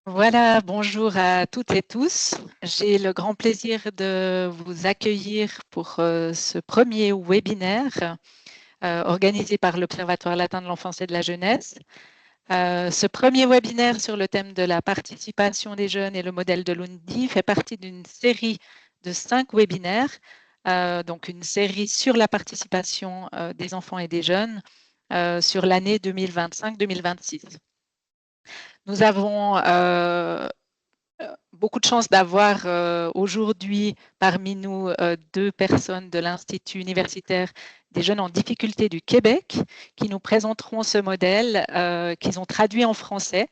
Voilà, bonjour à toutes et tous. J'ai le grand plaisir de vous accueillir pour ce premier webinaire organisé par l'Observatoire latin de l'enfance et de la jeunesse. Ce premier webinaire sur le thème de la participation des jeunes et le modèle de l'UNDI fait partie d'une série de 5 webinaires, donc une série sur la participation des enfants et des jeunes sur l'année 2025-2026. Nous avons beaucoup de chance d'avoir aujourd'hui parmi nous 2 personnes de l'Institut universitaire des jeunes en difficulté du Québec qui nous présenteront ce modèle qu'ils ont traduit en français.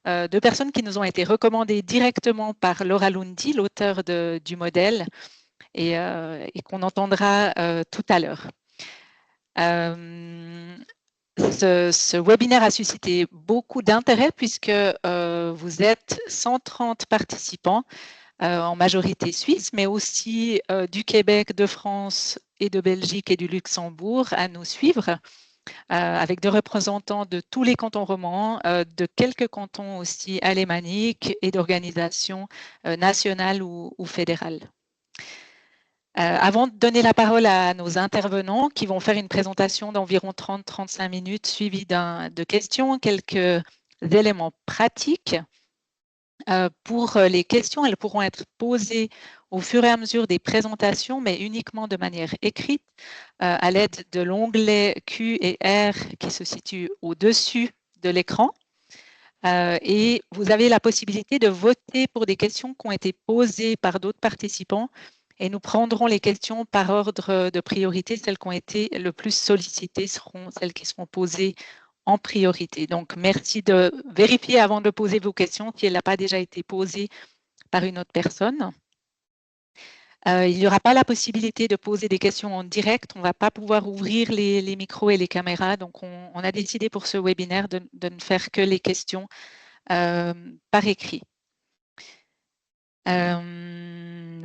2 personnes qui nous ont été recommandées directement par Laura Lundi, l'auteur du modèle, et qu'on entendra tout à l'heure. Ce webinaire a suscité beaucoup d'intérêt puisque vous êtes 130 participants, en majorité suisse, mais aussi du Québec, de France et de Belgique et du Luxembourg à nous suivre, avec des représentants de tous les cantons romans, de quelques cantons aussi alémaniques et d'organisations nationales ou fédérales. Avant de donner la parole à nos intervenants qui vont faire une présentation d'environ 30-35 minutes suivie de questions, quelques éléments pratiques. Pour les questions, elles pourront être posées au fur et à mesure des présentations, mais uniquement de manière écrite à l'aide de l'onglet Q et R qui se situe au-dessus de l'écran. Et vous avez la possibilité de voter pour des questions qui ont été posées par d'autres participants et nous prendrons les questions par ordre de priorité. Celles qui ont été le plus sollicitées seront celles qui seront posées en priorité. Donc, merci de vérifier avant de poser vos questions si elle n'a pas déjà été posée par une autre personne. Il n'y aura pas la possibilité de poser des questions en direct. On ne va pas pouvoir ouvrir les micros et les caméras. Donc, on a décidé pour ce webinaire de ne faire que les questions par écrit.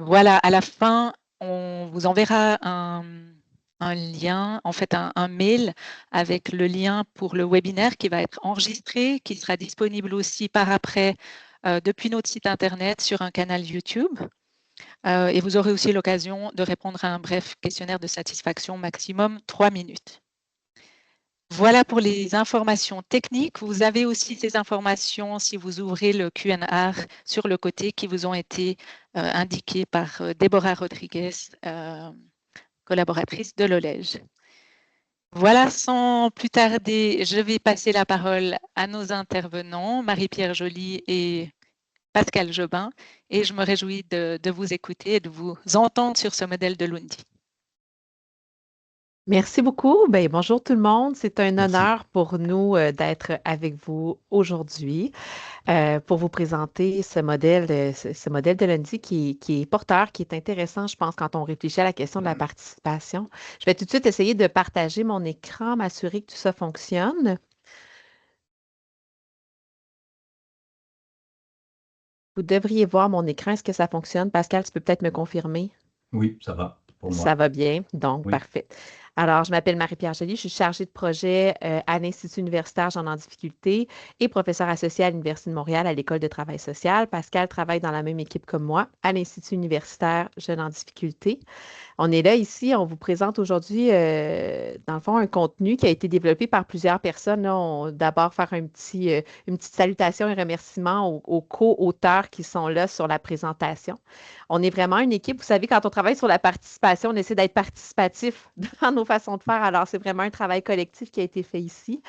Voilà, à la fin, on vous enverra un lien, en fait un mail avec le lien pour le webinaire qui va être enregistré, qui sera disponible aussi par après depuis notre site internet sur un canal YouTube. Et vous aurez aussi l'occasion de répondre à un bref questionnaire de satisfaction, maximum 3 minutes. Voilà pour les informations techniques. Vous avez aussi ces informations si vous ouvrez le Q&A sur le côté qui vous ont été indiquées par Déborah Rodriguez, collaboratrice de l'OLEG. Voilà, sans plus tarder, je vais passer la parole à nos intervenants, Marie-Pierre Joly et Pascal Jobin, et je me réjouis de vous écouter et de vous entendre sur ce modèle de l'UNDI. Merci beaucoup. Bonjour tout le monde. C'est un Merci. honneur pour nous d'être avec vous aujourd'hui pour vous présenter ce modèle, ce modèle de lundi qui est porteur, qui est intéressant, je pense, quand on réfléchit à la question de la participation. Je vais tout de suite essayer de partager mon écran, m'assurer que tout ça fonctionne. Vous devriez voir mon écran. Est-ce que ça fonctionne? Pascal, tu peux peut-être me confirmer? Oui, ça va pour Ça moi. va bien, donc Oui. parfait. Alors, je m'appelle Marie-Pierre Joly, je suis chargée de projet à l'Institut universitaire Jeunes en difficulté et professeure associée à l'Université de Montréal à l'École de travail social. Pascal travaille dans la même équipe que moi à l'Institut universitaire Jeunes en difficulté. On est là ici, on vous présente aujourd'hui, dans le fond, un contenu qui a été développé par plusieurs personnes. D'abord, faire une petite salutation et remerciement aux co-auteurs qui sont là sur la présentation. On est vraiment une équipe. Vous savez, quand on travaille sur la participation, on essaie d'être participatif dans nos façons de faire. Alors, c'est vraiment un travail collectif qui a été fait ici.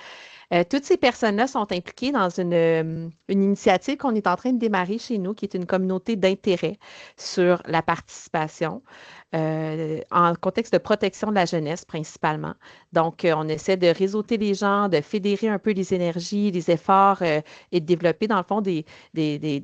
Toutes ces personnes-là sont impliquées dans une initiative qu'on est en train de démarrer chez nous, qui est une communauté d'intérêt sur la participation. En contexte de protection de la jeunesse principalement. Donc, on essaie de réseauter les gens, de fédérer un peu les énergies, les efforts et de développer, dans le fond, des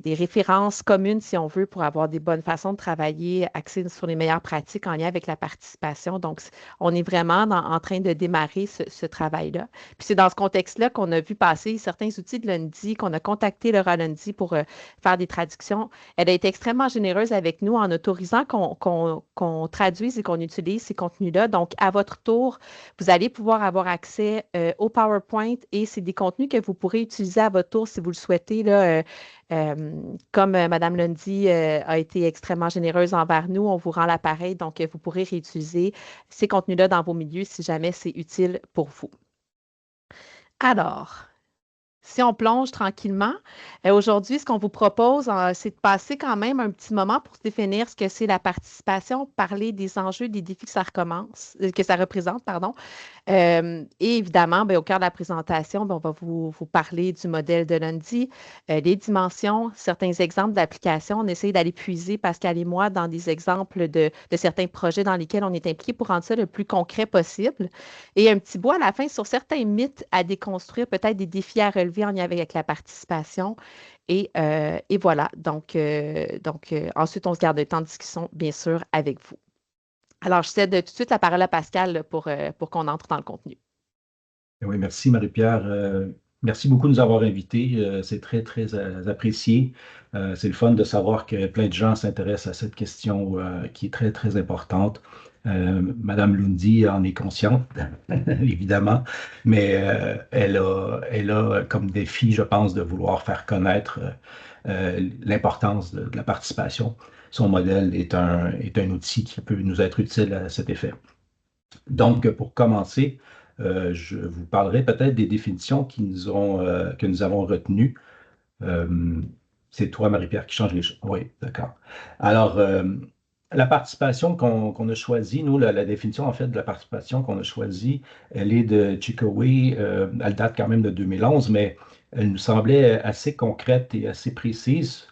références communes, si on veut, pour avoir des bonnes façons de travailler, axées sur les meilleures pratiques en lien avec la participation. Donc, on est vraiment en train de démarrer ce travail-là. Puis, c'est dans ce contexte-là qu'on a vu passer certains outils de Lundi, qu'on a contacté Laura Lundi pour faire des traductions. Elle a été extrêmement généreuse avec nous en autorisant qu'on qu'on traduise et qu'on utilise ces contenus-là. Donc, à votre tour, vous allez pouvoir avoir accès au PowerPoint et c'est des contenus que vous pourrez utiliser à votre tour si vous le souhaitez. Là, comme Mme Lundy a été extrêmement généreuse envers nous, on vous rend l'appareil, donc vous pourrez réutiliser ces contenus-là dans vos milieux si jamais c'est utile pour vous. Alors, si on plonge tranquillement, aujourd'hui, ce qu'on vous propose, c'est de passer quand même un petit moment pour définir ce que c'est la participation, parler des enjeux, des défis que ça recommence, que ça représente, pardon. Et évidemment, ben, au cœur de la présentation, ben, on va vous parler du modèle de Lundy, les dimensions, certains exemples d'applications. On essaie d'aller puiser, Pascal et moi, dans des exemples de certains projets dans lesquels on est impliqué pour rendre ça le plus concret possible. Et un petit bout à la fin sur certains mythes à déconstruire, peut-être des défis à relever en lien avec la participation. Et voilà. Donc, ensuite, on se garde un temps de discussion, bien sûr, avec vous. Alors, je cède tout de suite la parole à Pascal là, pour qu'on entre dans le contenu. Oui, merci Marie-Pierre. Merci beaucoup de nous avoir invités. C'est très, très apprécié. C'est le fun de savoir que plein de gens s'intéressent à cette question qui est très, très importante. Madame Lundy en est consciente, évidemment, mais elle a comme défi, je pense, de vouloir faire connaître l'importance de la participation. Son modèle est un outil qui peut nous être utile à cet effet. Donc, pour commencer, je vous parlerai peut-être des définitions que nous avons retenues. C'est toi, Marie-Pierre, qui change les choses. Oui, d'accord. Alors, la participation qu'on a choisie, nous, la définition en fait de la participation qu'on a choisie, elle est de Chikoway, elle date quand même de 2011, mais elle nous semblait assez concrète et assez précise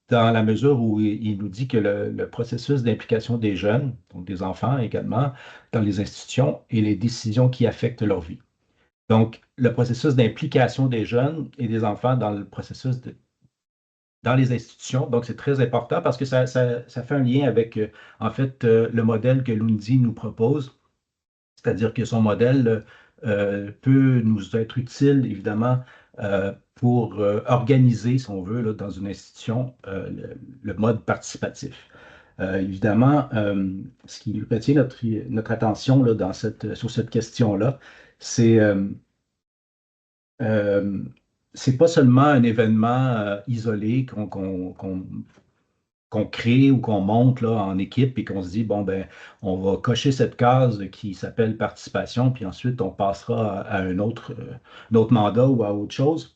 dans la mesure où il nous dit que le processus d'implication des jeunes, donc des enfants également, dans les institutions et les décisions qui affectent leur vie. Donc, le processus d'implication des jeunes et des enfants dans le processus dans les institutions. Donc, c'est très important parce que ça fait un lien avec, en fait, le modèle que Lundy nous propose, c'est-à-dire que son modèle peut nous être utile, évidemment, pour organiser, si on veut, là, dans une institution, le mode participatif. Évidemment, ce qui retient notre attention là, sur cette question-là, c'est pas seulement un événement isolé qu'on crée ou qu'on monte là, en équipe et qu'on se dit, bon, ben, on va cocher cette case qui s'appelle participation, puis ensuite on passera à un autre mandat ou à autre chose.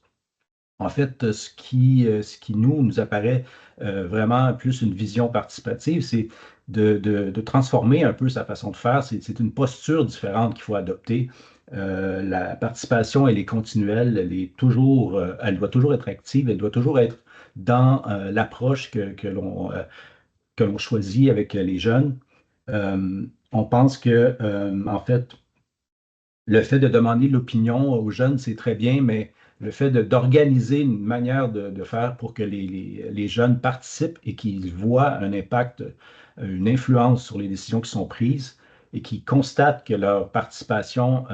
En fait, ce qui nous apparaît vraiment plus une vision participative, c'est de transformer un peu sa façon de faire. C'est une posture différente qu'il faut adopter. La participation, elle est continuelle, elle doit toujours être active, elle doit toujours être dans l'approche que l'on choisit avec les jeunes. On pense que, en fait, le fait de demander l'opinion aux jeunes, c'est très bien, mais le fait d'organiser une manière de faire pour que les jeunes participent et qu'ils voient un impact, une influence sur les décisions qui sont prises et qu'ils constatent que leur participation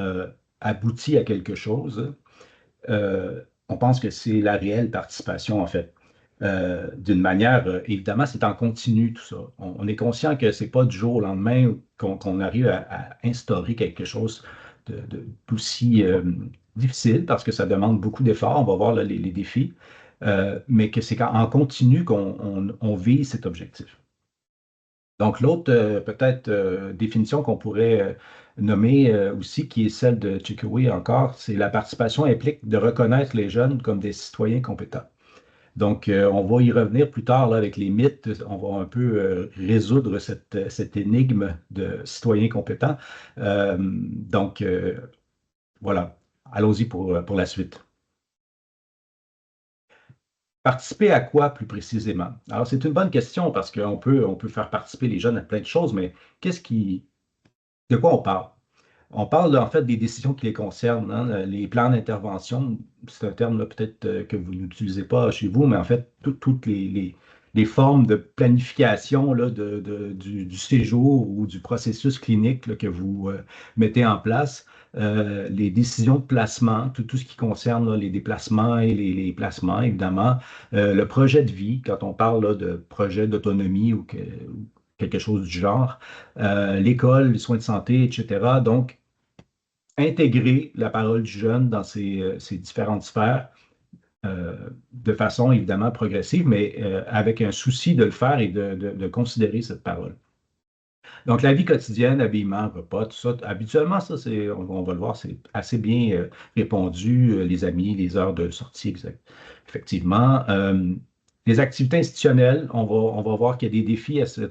aboutit à quelque chose, on pense que c'est la réelle participation, en fait. D'une manière, évidemment, c'est en continu tout ça. On est conscient que c'est pas du jour au lendemain qu'on arrive à instaurer quelque chose d'aussi difficile parce que ça demande beaucoup d'efforts. On va voir là, les défis, mais que c'est en continu qu'on vise cet objectif. Donc, l'autre peut-être définition qu'on pourrait nommer aussi, qui est celle de Chikoway encore, c'est la participation implique de reconnaître les jeunes comme des citoyens compétents. Donc, on va y revenir plus tard là, avec les mythes. On va un peu résoudre cette énigme de citoyens compétents. Donc, voilà. Allons-y pour la suite. Participer à quoi plus précisément? Alors, c'est une bonne question parce qu'on peut faire participer les jeunes à plein de choses, mais de quoi on parle? On parle en fait des décisions qui les concernent, hein, les plans d'intervention. C'est un terme peut-être que vous n'utilisez pas chez vous, mais en fait, toutes les formes de planification là, du séjour ou du processus clinique là, que vous mettez en place, les décisions de placement, tout ce qui concerne là, les déplacements et les placements, évidemment, le projet de vie, quand on parle là, de projet d'autonomie ou quelque chose du genre, l'école, les soins de santé, etc. Donc, intégrer la parole du jeune dans ces différentes sphères de façon évidemment progressive, mais avec un souci de le faire et de considérer cette parole. Donc, la vie quotidienne, habillement, repas, tout ça, habituellement, ça, on va le voir, c'est assez bien répondu, les amis, les heures de sortie, effectivement. Les activités institutionnelles, on va voir qu'il y a des défis à ce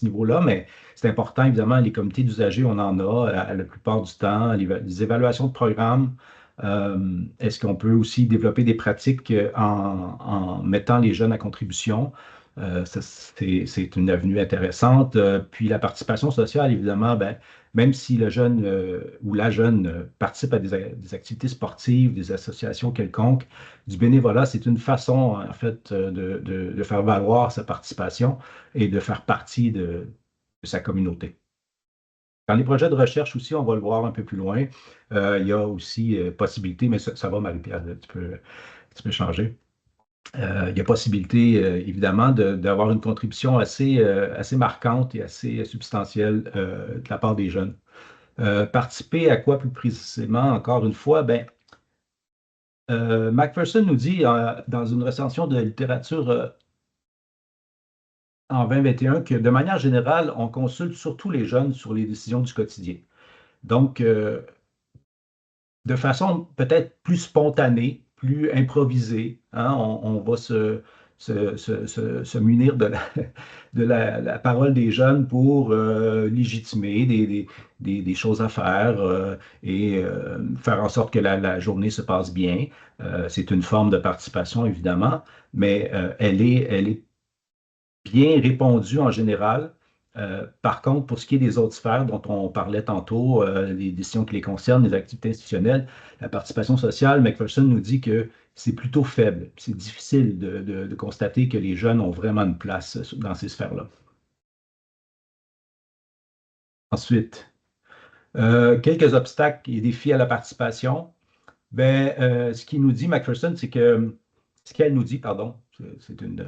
niveau-là, mais c'est important, évidemment, les comités d'usagers, on en a la plupart du temps, les évaluations de programmes. Est-ce qu'on peut aussi développer des pratiques en mettant les jeunes à contribution? C'est une avenue intéressante. Puis la participation sociale, évidemment, ben, même si le jeune ou la jeune participe à des activités sportives, des associations quelconques, du bénévolat, c'est une façon, en fait, de faire valoir sa participation et de faire partie de sa communauté. Dans les projets de recherche aussi, on va le voir un peu plus loin. Il y a aussi possibilité, mais ça va, Marie-Pierre, tu peux changer. Il y a possibilité, évidemment, d'avoir une contribution assez marquante et assez substantielle de la part des jeunes. Participer à quoi plus précisément, encore une fois, ben, Macpherson nous dit dans une recension de littérature en 2021 que de manière générale, on consulte surtout les jeunes sur les décisions du quotidien. Donc, de façon peut-être plus spontanée, plus improvisée, hein, on va se munir de la parole des jeunes pour légitimer des choses à faire et faire en sorte que la journée se passe bien. C'est une forme de participation, évidemment, mais elle est bien répondue en général. Par contre, pour ce qui est des autres sphères dont on parlait tantôt, les décisions qui les concernent, les activités institutionnelles, la participation sociale, Macpherson nous dit que c'est plutôt faible. C'est difficile de constater que les jeunes ont vraiment une place dans ces sphères-là. Ensuite, quelques obstacles et défis à la participation. Ben, ce qu'il nous dit, Macpherson, c'est que, ce qu'elle nous dit, pardon, c'est une,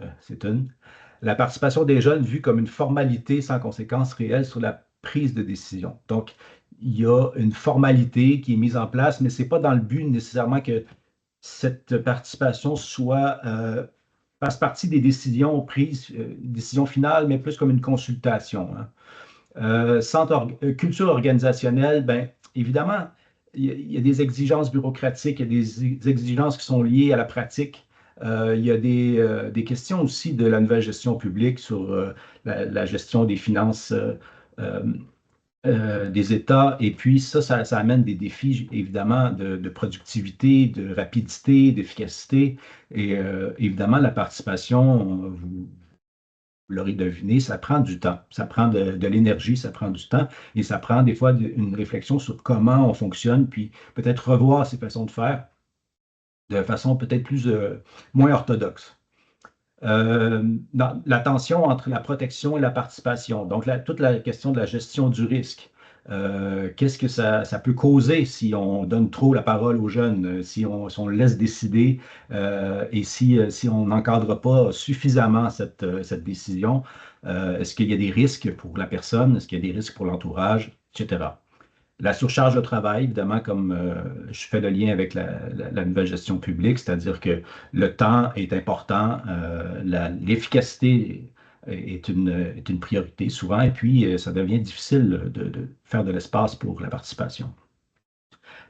la participation des jeunes vue comme une formalité sans conséquence réelle sur la prise de décision. Donc, il y a une formalité qui est mise en place, mais ce n'est pas dans le but nécessairement que cette participation fasse partie des décisions prises, décisions finales, mais plus comme une consultation. Hein. Culture organisationnelle, ben, évidemment, il y a des exigences bureaucratiques, il y a des exigences qui sont liées à la pratique. Il y a des questions aussi de la nouvelle gestion publique sur la gestion des finances euh, des États. Et puis ça amène des défis, évidemment, de productivité, de rapidité, d'efficacité. Et évidemment, la participation, vous l'aurez deviné, ça prend du temps, ça prend de l'énergie, ça prend du temps et ça prend des fois une réflexion sur comment on fonctionne, puis peut-être revoir ses façons de faire de façon peut-être moins orthodoxe. La tension entre la protection et la participation, donc toute la question de la gestion du risque. Qu'est-ce que ça peut causer si on donne trop la parole aux jeunes, si on laisse décider et si on n'encadre pas suffisamment cette décision? Est-ce qu'il y a des risques pour la personne? Est-ce qu'il y a des risques pour l'entourage, etc. La surcharge de travail, évidemment, comme je fais le lien avec la nouvelle gestion publique, c'est-à-dire que le temps est important, l'efficacité est une priorité souvent, et puis ça devient difficile de faire de l'espace pour la participation.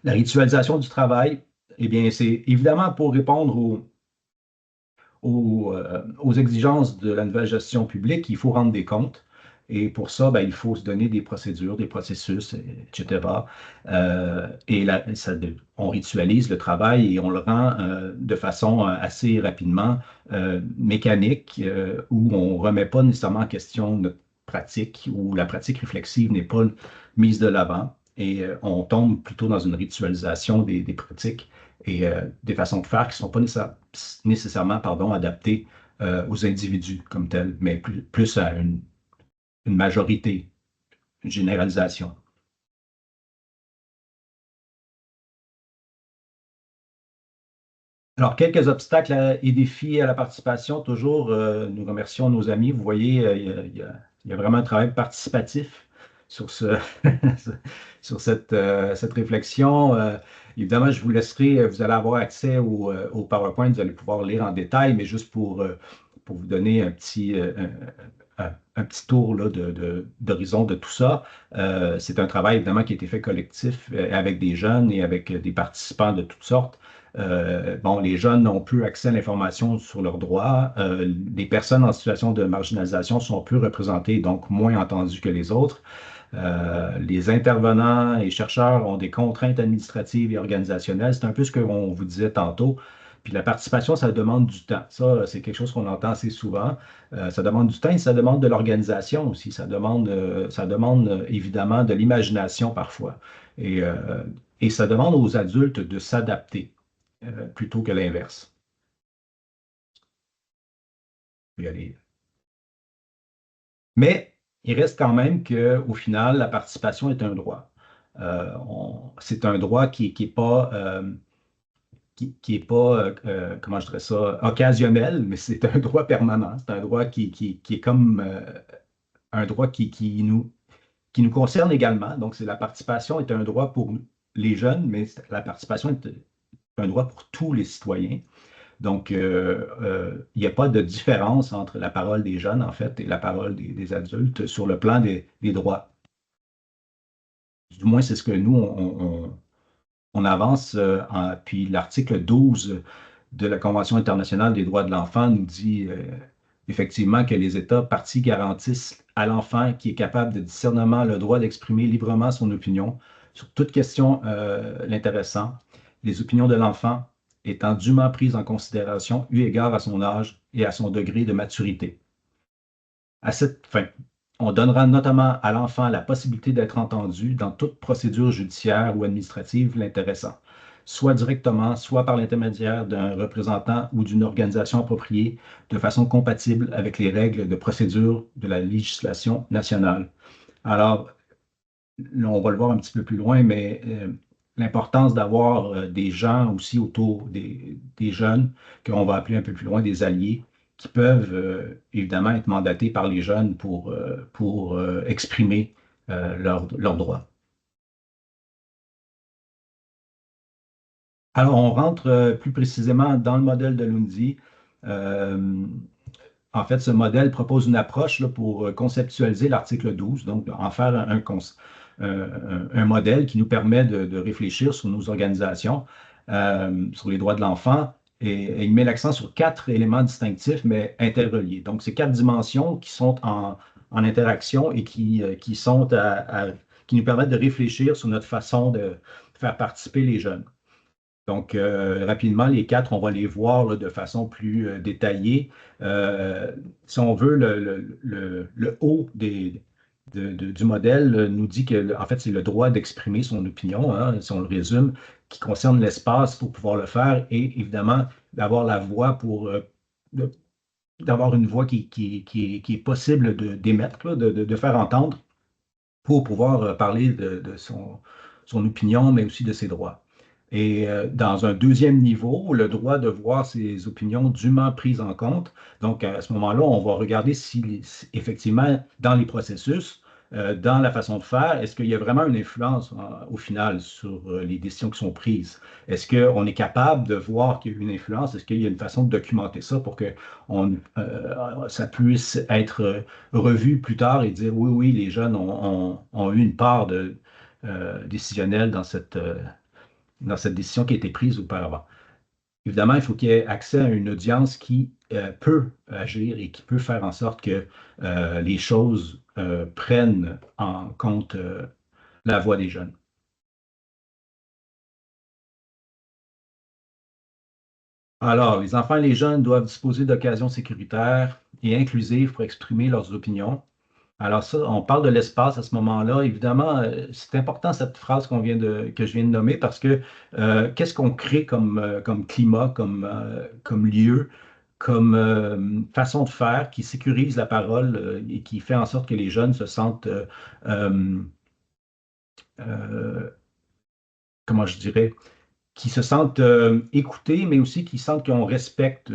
La ritualisation du travail, eh bien, c'est évidemment pour répondre aux exigences de la nouvelle gestion publique, il faut rendre des comptes. Et pour ça, ben, il faut se donner des procédures, des processus, etc. On ritualise le travail et on le rend de façon assez rapidement mécanique, où on ne remet pas nécessairement en question notre pratique, où la pratique réflexive n'est pas mise de l'avant. Et on tombe plutôt dans une ritualisation des pratiques et des façons de faire qui ne sont pas nécessairement adaptées aux individus comme tels, mais plus à une majorité, une généralisation. Alors, quelques obstacles et défis à la participation. Toujours, nous remercions nos amis. Vous voyez, il y a Il y a vraiment un travail participatif sur, sur cette réflexion. Évidemment, je vous laisserai, vous allez avoir accès au PowerPoint, vous allez pouvoir lire en détail, mais juste pour vous donner un petit tour là, d'horizon de tout ça. C'est un travail évidemment qui a été fait collectif avec des jeunes et avec des participants de toutes sortes. Bon, les jeunes n'ont plus accès à l'information sur leurs droits. Les personnes en situation de marginalisation sont peu représentées, donc moins entendues que les autres. Les intervenants et chercheurs ont des contraintes administratives et organisationnelles. C'est un peu ce qu'on vous disait tantôt. Puis la participation, ça demande du temps. Ça, c'est quelque chose qu'on entend assez souvent. Ça demande du temps et ça demande de l'organisation aussi. Ça demande évidemment de l'imagination parfois. Et, euh, et ça demande aux adultes de s'adapter plutôt que l'inverse. Y aller. Mais il reste quand même qu'au final, la participation est un droit. C'est un droit qui n'est pas, qui est pas comment je dirais ça, occasionnel, mais c'est un droit permanent. C'est un droit qui est comme un droit qui nous concerne également. Donc, la participation est un droit pour les jeunes, mais la participation est un droit pour tous les citoyens. Donc, il n'y a pas de différence entre la parole des jeunes, en fait, et la parole des adultes sur le plan des droits. Du moins, c'est ce que nous, on avance. Puis l'article 12 de la Convention internationale des droits de l'enfant nous dit effectivement que les États parties garantissent à l'enfant qui est capable de discernement le droit d'exprimer librement son opinion sur toute question l'intéressant, les opinions de l'enfant étant dûment prises en considération eu égard à son âge et à son degré de maturité. À cette fin, on donnera notamment à l'enfant la possibilité d'être entendu dans toute procédure judiciaire ou administrative l'intéressant, soit directement, soit par l'intermédiaire d'un représentant ou d'une organisation appropriée, de façon compatible avec les règles de procédure de la législation nationale. Alors, là, on va le voir un petit peu plus loin, mais l'importance d'avoir des gens aussi autour des jeunes, qu'on va appeler un peu plus loin des alliés, qui peuvent évidemment être mandatés par les jeunes pour exprimer leurs droits. Alors, on rentre plus précisément dans le modèle de Lundy. Euh, En fait, ce modèle propose une approche là, pour conceptualiser l'article 12, donc en faire un modèle qui nous permet de réfléchir sur nos organisations, sur les droits de l'enfant, et il met l'accent sur 4 éléments distinctifs, mais interreliés. Donc, ces 4 dimensions qui sont en interaction et qui nous permettent de réfléchir sur notre façon de faire participer les jeunes. Donc, rapidement, les 4, on va les voir là, de façon plus détaillée. Si on veut, le haut du modèle nous dit que, en fait, c'est le droit d'exprimer son opinion, hein, si on le résume, qui concerne l'espace pour pouvoir le faire et évidemment d'avoir la voix d'avoir une voix qui est possible d'émettre, de faire entendre pour pouvoir parler de son opinion, mais aussi de ses droits. Et dans un deuxième niveau, le droit de voir ses opinions dûment prises en compte. Donc, à ce moment-là, on va regarder si effectivement, dans les processus, dans la façon de faire, est-ce qu'il y a vraiment une influence au final sur les décisions qui sont prises? Est-ce qu'on est capable de voir qu'il y a une influence? Est-ce qu'il y a une façon de documenter ça pour que ça puisse être revu plus tard et dire oui, oui, les jeunes ont eu une part décisionnelle dans cette décision qui a été prise auparavant. Évidemment, il faut qu'il y ait accès à une audience qui peut agir et qui peut faire en sorte que les choses prennent en compte la voix des jeunes. Alors, les enfants et les jeunes doivent disposer d'occasions sécuritaires et inclusives pour exprimer leurs opinions. Alors ça, on parle de l'espace à ce moment-là. Évidemment, c'est important cette phrase que je viens de nommer parce que qu'est-ce qu'on crée comme climat, comme lieu, comme façon de faire qui sécurise la parole et qui fait en sorte que les jeunes se sentent, euh, euh, comment je dirais, qui se sentent écoutés, mais aussi qui sentent qu'on respecte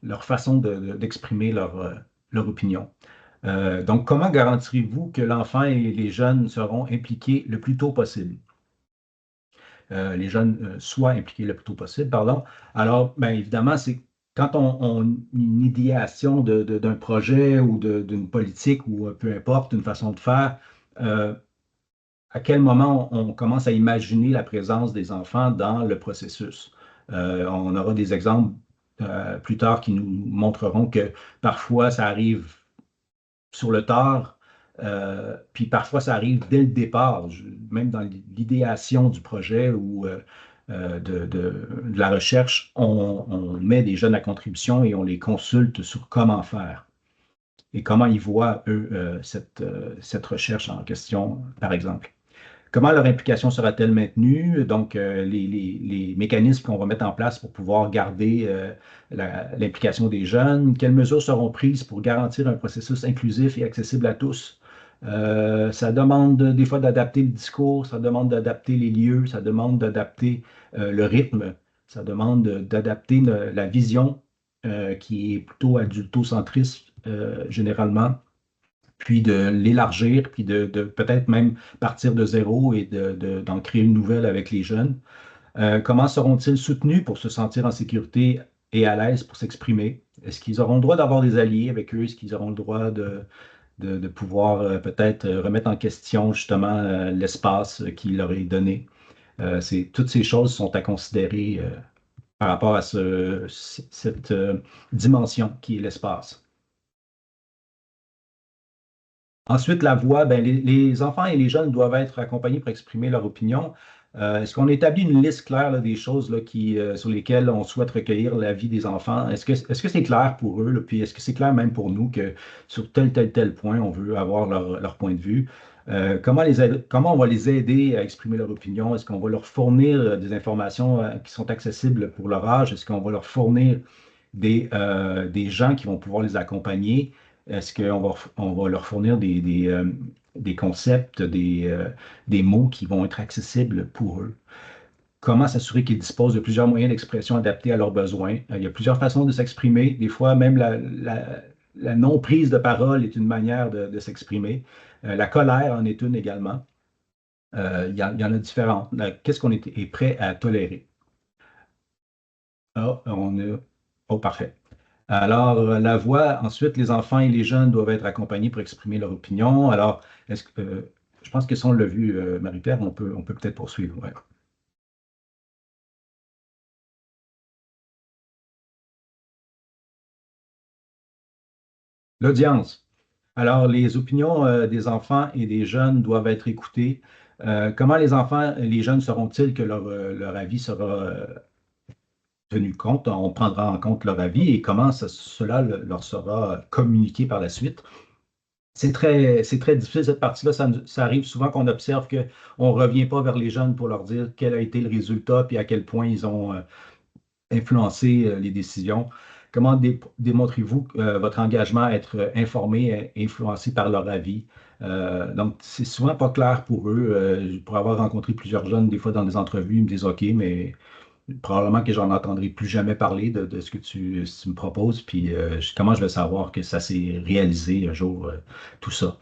leur façon d'exprimer leur opinion. Donc, comment garantirez-vous que l'enfant et les jeunes seront impliqués le plus tôt possible? Les jeunes soient impliqués le plus tôt possible, pardon. Alors, bien évidemment, c'est quand on une idéation d'un projet ou d'une politique ou peu importe, une façon de faire, euh, à quel moment on commence à imaginer la présence des enfants dans le processus. On aura des exemples plus tard qui nous montreront que parfois ça arrive sur le tard, puis parfois ça arrive dès le départ, même dans l'idéation du projet ou de la recherche, on met des jeunes à contribution et on les consulte sur comment faire et comment ils voient, eux, cette recherche en question, par exemple. Comment leur implication sera-t-elle maintenue? Donc, les mécanismes qu'on va mettre en place pour pouvoir garder l'implication des jeunes. Quelles mesures seront prises pour garantir un processus inclusif et accessible à tous? Ça demande des fois d'adapter le discours, ça demande d'adapter les lieux, ça demande d'adapter le rythme, ça demande d'adapter la vision qui est plutôt adultocentriste généralement, puis de l'élargir, puis de peut-être même partir de zéro et d'en créer une nouvelle avec les jeunes. Comment seront-ils soutenus pour se sentir en sécurité et à l'aise pour s'exprimer? Est-ce qu'ils auront le droit d'avoir des alliés avec eux? Est-ce qu'ils auront le droit de pouvoir peut-être remettre en question justement l'espace qui leur est donné? Toutes ces choses sont à considérer par rapport à cette dimension qui est l'espace. Ensuite, la voix, ben, les enfants et les jeunes doivent être accompagnés pour exprimer leur opinion. Est-ce qu'on établit une liste claire là, des choses là, sur lesquelles on souhaite recueillir l'avis des enfants? Est-ce que c'est clair pour eux? Là, puis est-ce que c'est clair même pour nous que sur tel point, on veut avoir leur point de vue? Comment on va les aider à exprimer leur opinion? Est-ce qu'on va leur fournir des informations qui sont accessibles pour leur âge? Est-ce qu'on va leur fournir des gens qui vont pouvoir les accompagner? Est-ce on va leur fournir des concepts, des mots qui vont être accessibles pour eux? Comment s'assurer qu'ils disposent de plusieurs moyens d'expression adaptés à leurs besoins? Il y a plusieurs façons de s'exprimer. Des fois, même la non-prise de parole est une manière de s'exprimer. La colère en est une également. Il y en a différentes. Qu'est-ce qu'on est prêt à tolérer? Ah, Oh, parfait. Alors, la voix, ensuite, les enfants et les jeunes doivent être accompagnés pour exprimer leur opinion. Alors, je pense que si on l'a vu, Marie-Pierre, on peut peut-être poursuivre. Ouais. L'audience. Alors, les opinions des enfants et des jeunes doivent être écoutées. Comment les enfants et les jeunes sauront-ils que leur avis sera tenu compte? On prendra en compte leur avis et comment cela leur sera communiqué par la suite? C'est très difficile cette partie-là. Ça arrive souvent qu'on observe qu'on ne revient pas vers les jeunes pour leur dire quel a été le résultat puis à quel point ils ont influencé les décisions. Comment démontrez-vous votre engagement à être informé et influencé par leur avis? Donc, c'est souvent pas clair pour eux. Pour avoir rencontré plusieurs jeunes, des fois dans des entrevues, ils me disent OK, mais probablement que j'en entendrai plus jamais parler de ce que tu me proposes, puis comment je vais savoir que ça s'est réalisé un jour, tout ça.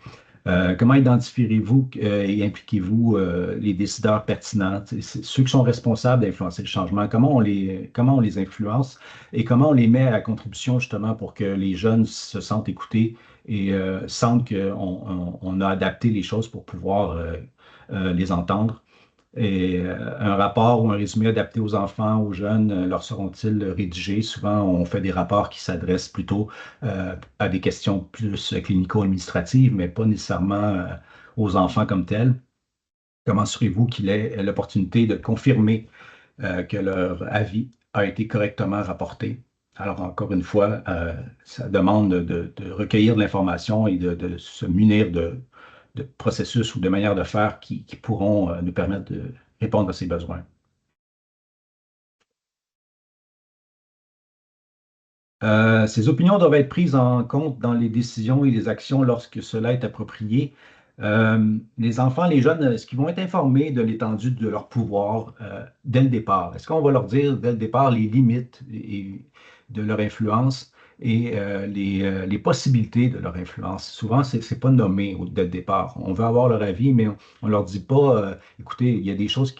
Comment identifierez-vous et impliquez-vous les décideurs pertinents, ceux qui sont responsables d'influencer le changement? Comment on les influence et comment on les met à contribution justement pour que les jeunes se sentent écoutés et sentent qu'on a adapté les choses pour pouvoir les entendre? Et un rapport ou un résumé adapté aux enfants, aux jeunes, leur seront-ils rédigés? Souvent, on fait des rapports qui s'adressent plutôt à des questions plus clinico-administratives, mais pas nécessairement aux enfants comme tels. Comment assurez-vous qu'il ait l'opportunité de confirmer que leur avis a été correctement rapporté? Alors, encore une fois, ça demande de recueillir de l'information et de se munir de processus ou de manières de faire qui pourront nous permettre de répondre à ces besoins. Ces opinions doivent être prises en compte dans les décisions et les actions lorsque cela est approprié. Les enfants, les jeunes, est-ce qu'ils vont être informés de l'étendue de leur pouvoir dès le départ? Est-ce qu'on va leur dire dès le départ les limites de leur influence et les possibilités de leur influence. Souvent, ce n'est pas nommé dès le départ. On veut avoir leur avis, mais on ne leur dit pas, écoutez, il y a des choses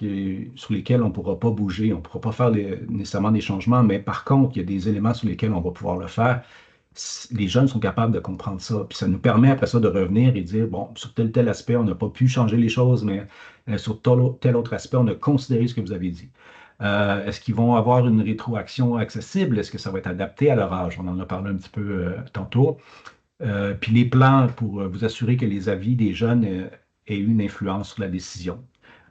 sur lesquelles on ne pourra pas bouger, on ne pourra pas faire nécessairement des changements, mais par contre, il y a des éléments sur lesquels on va pouvoir le faire. Les jeunes sont capables de comprendre ça. Puis ça nous permet après ça de revenir et dire, bon, sur tel aspect, on n'a pas pu changer les choses, mais sur tel autre aspect, on a considéré ce que vous avez dit. Est-ce qu'ils vont avoir une rétroaction accessible? Est-ce que ça va être adapté à leur âge? On en a parlé un petit peu tantôt. Puis les plans pour vous assurer que les avis des jeunes aient une influence sur la décision.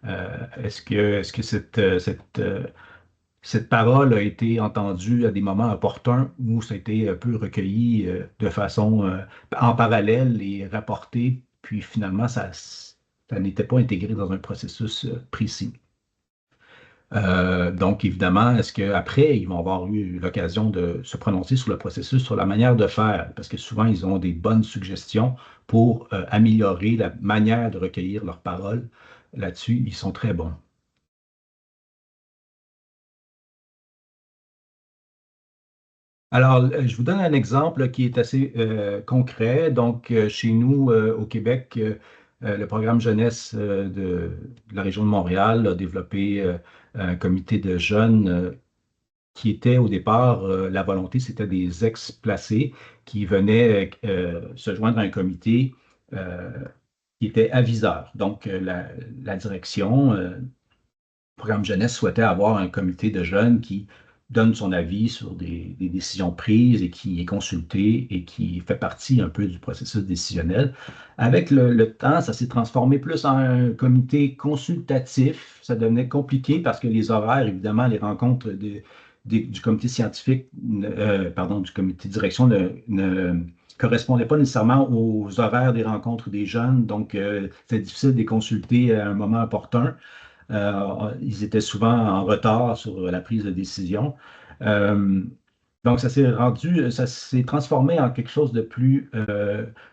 Est-ce que cette parole a été entendue à des moments opportuns où ça a été un peu recueilli de façon en parallèle et rapporté, puis finalement, ça n'était pas intégré dans un processus précis. Donc, évidemment, est-ce qu'après, ils vont avoir eu l'occasion de se prononcer sur le processus, sur la manière de faire? Parce que souvent, ils ont des bonnes suggestions pour améliorer la manière de recueillir leurs paroles. Là-dessus, ils sont très bons. Alors, je vous donne un exemple qui est assez concret. Donc, chez nous, au Québec, le programme jeunesse de la région de Montréal a développé un comité de jeunes qui était au départ, la volonté, c'était des ex-placés qui venaient se joindre à un comité euh, qui était aviseur. Donc, la direction, programme jeunesse souhaitait avoir un comité de jeunes qui donne son avis sur des décisions prises et qui est consulté et qui fait partie un peu du processus décisionnel. Avec le temps, ça s'est transformé plus en un comité consultatif. Ça devenait compliqué parce que les horaires, évidemment, les rencontres du comité scientifique, pardon, du comité de direction ne correspondaient pas nécessairement aux horaires des rencontres des jeunes. Donc, c'était difficile de les consulter à un moment opportun. Ils étaient souvent en retard sur la prise de décision. Euh, donc, ça s'est transformé en quelque chose de plus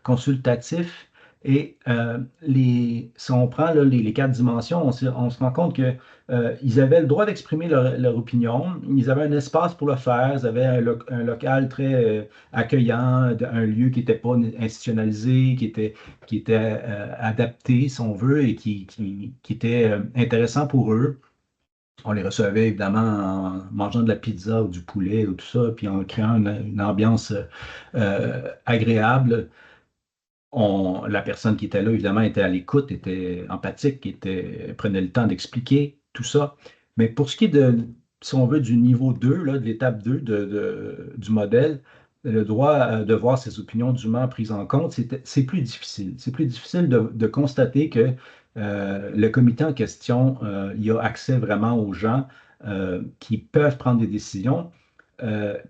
consultatif. Et si on prend là, les quatre dimensions, on se rend compte que ils avaient le droit d'exprimer leur opinion. Ils avaient un espace pour le faire. Ils avaient un local très accueillant, un lieu qui n'était pas institutionnalisé, qui était adapté, si on veut, et qui était intéressant pour eux. On les recevait évidemment en mangeant de la pizza ou du poulet ou tout ça, puis en créant une ambiance agréable. La personne qui était là, évidemment, était à l'écoute, était empathique, prenait le temps d'expliquer tout ça. Mais pour ce qui est si on veut, du niveau 2, là, de l'étape 2 du modèle, le droit de voir ses opinions dûment prises en compte, c'est plus difficile. C'est plus difficile de constater que le comité en question, il y a accès vraiment aux gens qui peuvent prendre des décisions.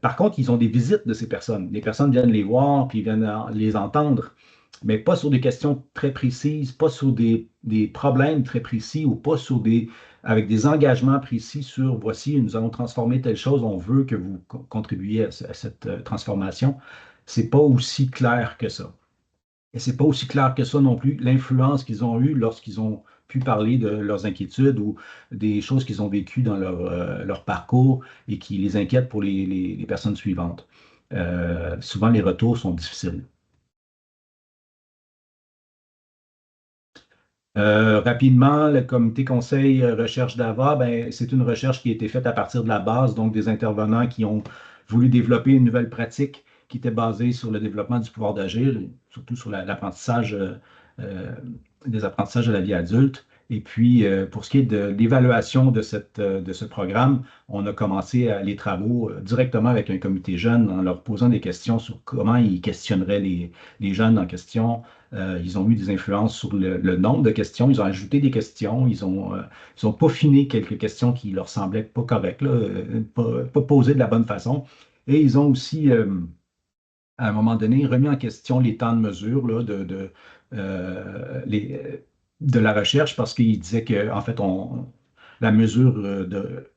Par contre, ils ont des visites de ces personnes. Les personnes viennent les voir, puis viennent les entendre, mais pas sur des questions très précises, pas sur des problèmes très précis ou pas avec des engagements précis sur voici, nous allons transformer telle chose, on veut que vous contribuiez à cette transformation. C'est pas aussi clair que ça. Et c'est pas aussi clair que ça non plus l'influence qu'ils ont eue lorsqu'ils ont pu parler de leurs inquiétudes ou des choses qu'ils ont vécues dans leur parcours et qui les inquiètent pour les personnes suivantes. Souvent, les retours sont difficiles. Rapidement, le comité conseil recherche d'AVA, ben, c'est une recherche qui a été faite à partir de la base, donc des intervenants qui ont voulu développer une nouvelle pratique qui était basée sur le développement du pouvoir d'agir, surtout sur l'apprentissage euh, des apprentissages de la vie adulte. Et puis, pour ce qui est de l'évaluation de ce programme, on a commencé les travaux directement avec un comité jeune en leur posant des questions sur comment ils questionneraient les jeunes en question. Ils ont eu des influences sur le nombre de questions. Ils ont ajouté des questions. Ils ont peaufiné quelques questions qui leur semblaient pas correctes, là, pas posées de la bonne façon. Et ils ont aussi, à un moment donné, remis en question les temps de mesure là, de la recherche parce qu'ils disaient que, en fait, la mesure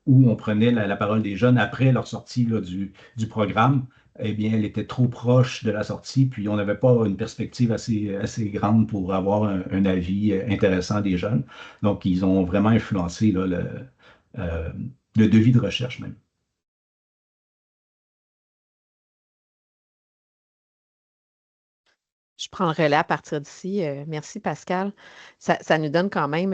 où on prenait la parole des jeunes après leur sortie là, du programme, eh bien, elle était trop proche de la sortie, puis on n'avait pas une perspective assez grande pour avoir un avis intéressant des jeunes. Donc, ils ont vraiment influencé là, euh, le devis de recherche même. Je prends le relais à partir d'ici. Merci, Pascal. Ça nous donne quand même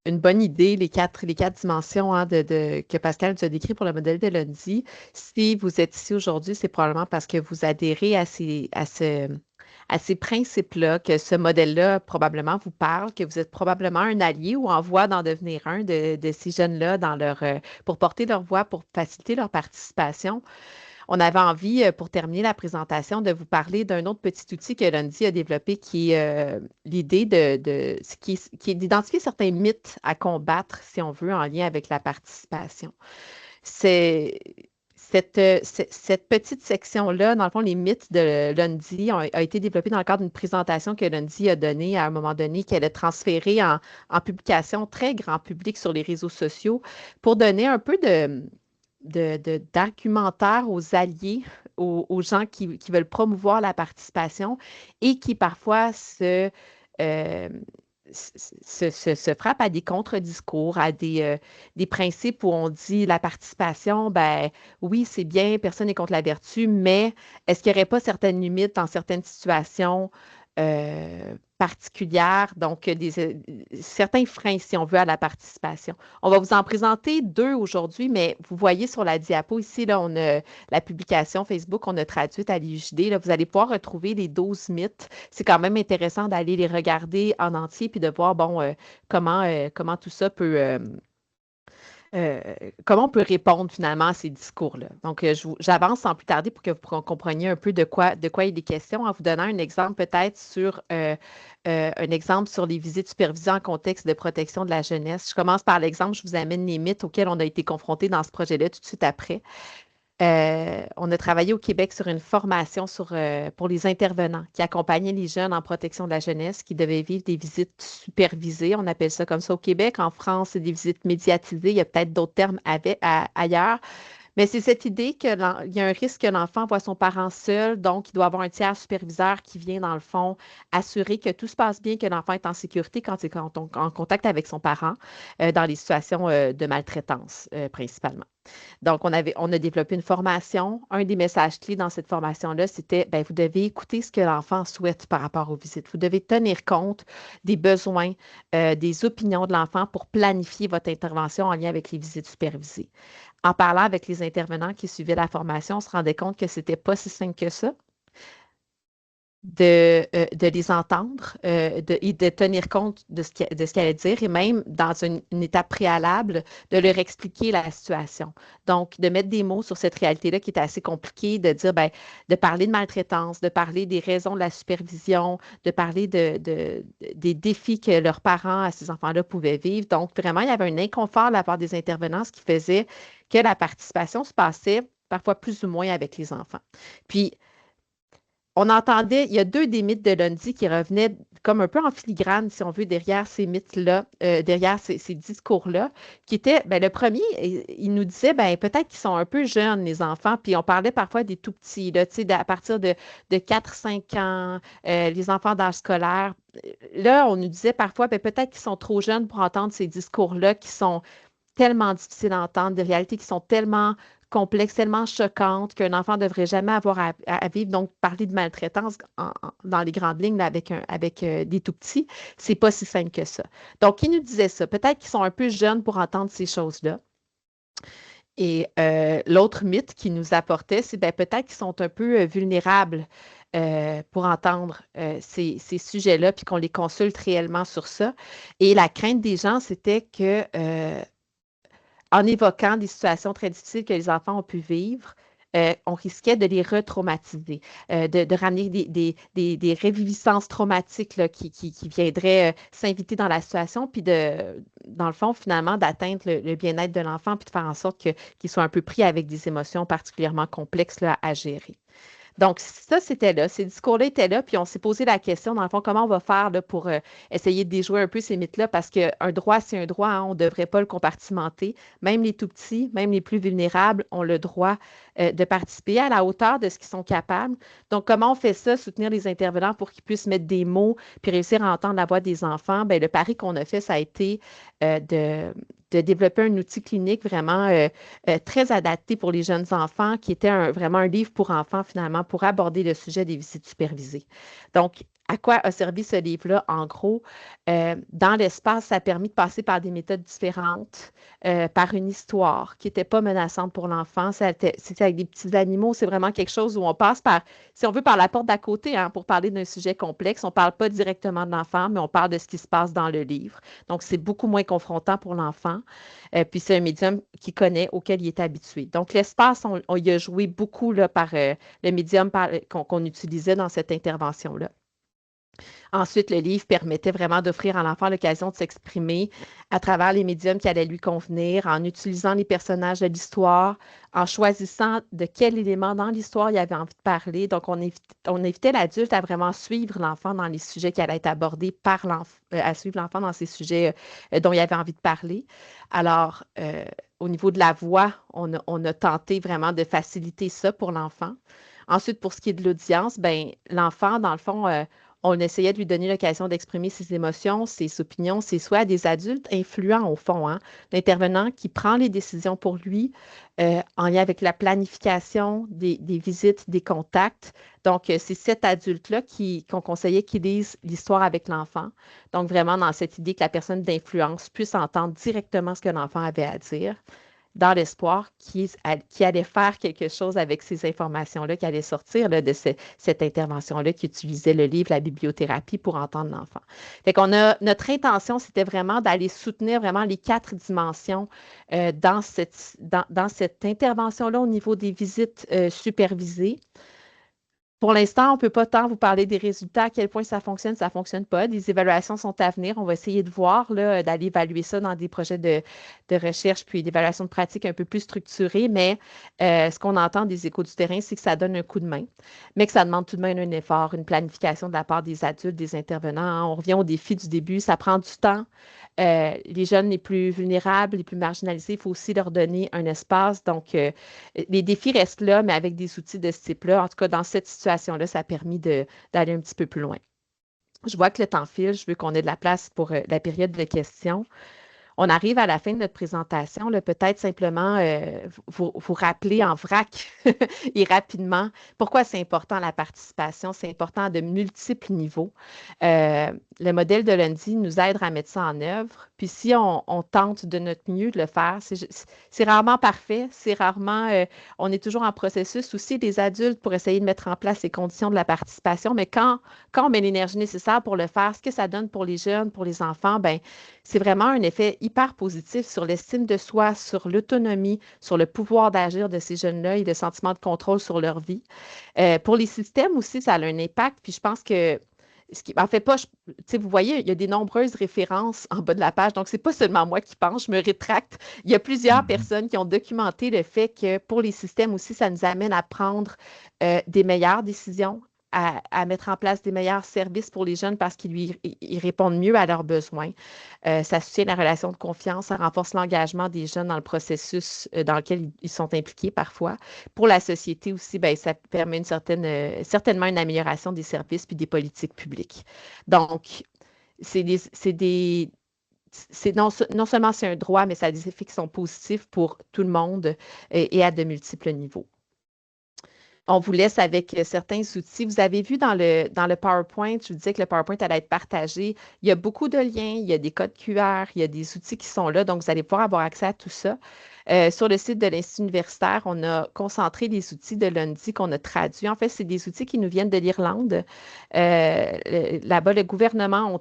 une bonne idée, les quatre dimensions hein, que Pascal nous a décrit pour le modèle de lundi. Si vous êtes ici aujourd'hui, c'est probablement parce que vous adhérez à ces principes-là, que ce modèle-là probablement vous parle, que vous êtes probablement un allié ou en voie d'en devenir un de ces jeunes-là pour porter leur voix, pour faciliter leur participation. On avait envie, pour terminer la présentation, de vous parler d'un autre petit outil que Lundi a développé qui est l'idée qui est d'identifier certains mythes à combattre, si on veut, en lien avec la participation. C'est cette petite section-là, dans le fond, les mythes de Lundi a été développée dans le cadre d'une présentation que Lundi a donnée à un moment donné, qu'elle a transférée en publication très grand public sur les réseaux sociaux pour donner un peu d'argumentaire aux alliés, aux gens qui veulent promouvoir la participation et qui parfois euh, se frappent à des contre-discours, à des principes où on dit la participation, ben oui, c'est bien, personne n'est contre la vertu, mais est-ce qu'il n'y aurait pas certaines limites dans certaines situations particulières, donc certains freins, si on veut, à la participation. On va vous en présenter 2 aujourd'hui, mais vous voyez sur la diapo ici, là, on a la publication Facebook, on a traduite à l'IUJD. Là, vous allez pouvoir retrouver les 12 mythes. C'est quand même intéressant d'aller les regarder en entier puis de voir comment tout ça peut comment on peut répondre finalement à ces discours-là. Donc, j'avance sans plus tarder pour que vous compreniez un peu de quoi il est question en vous donnant un exemple peut-être sur les visites supervisées en contexte de protection de la jeunesse. Je commence par l'exemple, je vous amène les mythes auxquels on a été confrontés dans ce projet-là tout de suite après. On a travaillé au Québec sur une formation pour les intervenants qui accompagnaient les jeunes en protection de la jeunesse qui devaient vivre des visites supervisées. On appelle ça comme ça au Québec. En France, c'est des visites médiatisées. Il y a peut-être d'autres termes ailleurs. Mais c'est cette idée qu'il y a un risque que l'enfant voit son parent seul, donc il doit avoir un tiers superviseur qui vient, dans le fond, assurer que tout se passe bien, que l'enfant est en sécurité quand il est en contact avec son parent dans les situations de maltraitance, principalement. Donc, on a développé une formation. Un des messages clés dans cette formation-là, c'était vous devez écouter ce que l'enfant souhaite par rapport aux visites. Vous devez tenir compte des besoins, des opinions de l'enfant pour planifier votre intervention en lien avec les visites supervisées. En parlant avec les intervenants qui suivaient la formation, on se rendait compte que ce n'était pas si simple que ça de les entendre et de tenir compte de ce qu'elle allait dire et même dans une étape préalable, de leur expliquer la situation. Donc, de mettre des mots sur cette réalité-là qui était assez compliquée, de dire, de parler de maltraitance, de parler des raisons de la supervision, de parler des défis que leurs parents à ces enfants-là pouvaient vivre. Donc, vraiment, il y avait un inconfort de la part des intervenants, ce qui faisait que la participation se passait parfois plus ou moins avec les enfants. Puis, on entendait, il y a 2 des mythes de Lundi qui revenaient comme un peu en filigrane, si on veut, derrière ces mythes-là, derrière ces discours-là, qui étaient, le premier, il nous disait, peut-être qu'ils sont un peu jeunes, les enfants, puis on parlait parfois des tout petits, là, à partir de 4-5 ans, les enfants d'âge scolaire. Là, on nous disait parfois, peut-être qu'ils sont trop jeunes pour entendre ces discours-là qui sont tellement difficiles à entendre, des réalités qui sont tellement complexes, tellement choquantes qu'un enfant ne devrait jamais avoir à vivre. Donc, parler de maltraitance dans les grandes lignes là, avec des tout-petits, c'est pas si simple que ça. Donc, il nous disait ça. Peut-être qu'ils sont un peu jeunes pour entendre ces choses-là. Et l'autre mythe qu'il nous apportait, c'est peut-être qu'ils sont un peu vulnérables pour entendre ces sujets-là, puis qu'on les consulte réellement sur ça. Et la crainte des gens, c'était que en évoquant des situations très difficiles que les enfants ont pu vivre, on risquait de les retraumatiser, de ramener des réviviscences traumatiques là, qui viendraient s'inviter dans la situation, puis dans le fond, finalement, d'atteindre le bien-être de l'enfant, puis de faire en sorte qu'il soit un peu pris avec des émotions particulièrement complexes là, à gérer. Donc, ça, c'était là. Ces discours-là étaient là, puis on s'est posé la question, dans le fond, comment on va faire là, pour essayer de déjouer un peu ces mythes-là, parce qu'un droit, c'est un droit, hein, on ne devrait pas le compartimenter. Même les tout-petits, même les plus vulnérables ont le droit de participer à la hauteur de ce qu'ils sont capables. Donc, comment on fait ça, soutenir les intervenants pour qu'ils puissent mettre des mots puis réussir à entendre la voix des enfants? Le pari qu'on a fait, ça a été de développer un outil clinique vraiment très adapté pour les jeunes enfants, qui était vraiment un livre pour enfants, finalement, pour aborder le sujet des visites supervisées. Donc, à quoi a servi ce livre-là? En gros, dans l'espace, ça a permis de passer par des méthodes différentes, par une histoire qui n'était pas menaçante pour l'enfant. C'était avec des petits animaux. C'est vraiment quelque chose où on passe par, si on veut, par la porte d'à côté, hein, pour parler d'un sujet complexe. On ne parle pas directement de l'enfant, mais on parle de ce qui se passe dans le livre. Donc, c'est beaucoup moins confrontant pour l'enfant. Puis, c'est un médium qu'il connaît, auquel il est habitué. Donc, l'espace, on y a joué beaucoup là, par le médium qu'on utilisait dans cette intervention-là. Ensuite, le livre permettait vraiment d'offrir à l'enfant l'occasion de s'exprimer à travers les médiums qui allaient lui convenir, en utilisant les personnages de l'histoire, en choisissant de quel élément dans l'histoire il avait envie de parler. Donc, on invitait l'adulte à vraiment suivre l'enfant dans les sujets qui allaient être abordés par l'enfant, à suivre l'enfant dans ces sujets dont il avait envie de parler. Alors, au niveau de la voix, on a tenté vraiment de faciliter ça pour l'enfant. Ensuite, pour ce qui est de l'audience, ben, l'enfant, dans le fond, on essayait de lui donner l'occasion d'exprimer ses émotions, ses opinions, ses souhaits à des adultes influents au fond, hein. L'intervenant qui prend les décisions pour lui en lien avec la planification des visites, des contacts. Donc, c'est cet adulte-là qu'on conseillait qu'il lise l'histoire avec l'enfant. Donc, vraiment dans cette idée que la personne d'influence puisse entendre directement ce que l'enfant avait à dire, dans l'espoir qu'il allait faire quelque chose avec ces informations-là, qui allait sortir là, de cette intervention-là, qui utilisait le livre, la bibliothérapie pour entendre l'enfant. Fait qu'on notre intention, c'était vraiment d'aller soutenir vraiment les 4 dimensions dans cette intervention-là au niveau des visites supervisées. Pour l'instant, on ne peut pas tant vous parler des résultats, à quel point ça ne fonctionne pas. Les évaluations sont à venir. On va essayer de voir, là, d'aller évaluer ça dans des projets de recherche puis d'évaluation de pratique un peu plus structurés. Mais ce qu'on entend des échos du terrain, c'est que ça donne un coup de main, mais que ça demande tout de même un effort, une planification de la part des adultes, des intervenants, hein. On revient au défi du début. Ça prend du temps. Les jeunes les plus vulnérables, les plus marginalisés, il faut aussi leur donner un espace. Donc, les défis restent là, mais avec des outils de ce type-là. En tout cas, dans cette situation-là, ça a permis d'aller un petit peu plus loin. Je vois que le temps file. Je veux qu'on ait de la place pour la période de questions. On arrive à la fin de notre présentation. Peut-être simplement vous rappeler en vrac et rapidement pourquoi c'est important la participation. C'est important à de multiples niveaux. Le modèle de Lundy nous aide à mettre ça en œuvre. Puis si on tente de notre mieux de le faire, c'est rarement parfait. C'est rarement, on est toujours en processus aussi des adultes pour essayer de mettre en place les conditions de la participation. Mais quand on met l'énergie nécessaire pour le faire, ce que ça donne pour les jeunes, pour les enfants, ben c'est vraiment un effet hyper positif sur l'estime de soi, sur l'autonomie, sur le pouvoir d'agir de ces jeunes-là et le sentiment de contrôle sur leur vie. Pour les systèmes aussi, ça a un impact. Puis je pense que en fait, pas, vous voyez, il y a des nombreuses références en bas de la page, donc ce n'est pas seulement moi qui pense, je me rétracte. Il y a plusieurs personnes qui ont documenté le fait que pour les systèmes aussi, ça nous amène à prendre des meilleures décisions, à mettre en place des meilleurs services pour les jeunes parce qu'ils répondent mieux à leurs besoins. Ça soutient la relation de confiance, ça renforce l'engagement des jeunes dans le processus dans lequel ils sont impliqués parfois. Pour la société aussi, bien, ça permet certainement une amélioration des services puis des politiques publiques. Donc, non seulement c'est un droit, mais ça a des effets qui sont positifs pour tout le monde et à de multiples niveaux. On vous laisse avec certains outils. Vous avez vu dans le PowerPoint, je vous disais que le PowerPoint allait être partagé. Il y a beaucoup de liens, il y a des codes QR, il y a des outils qui sont là, donc vous allez pouvoir avoir accès à tout ça. Sur le site de l'Institut universitaire, on a concentré les outils de Lundy qu'on a traduits. En fait, c'est des outils qui nous viennent de l'Irlande. Là-bas, le gouvernement ont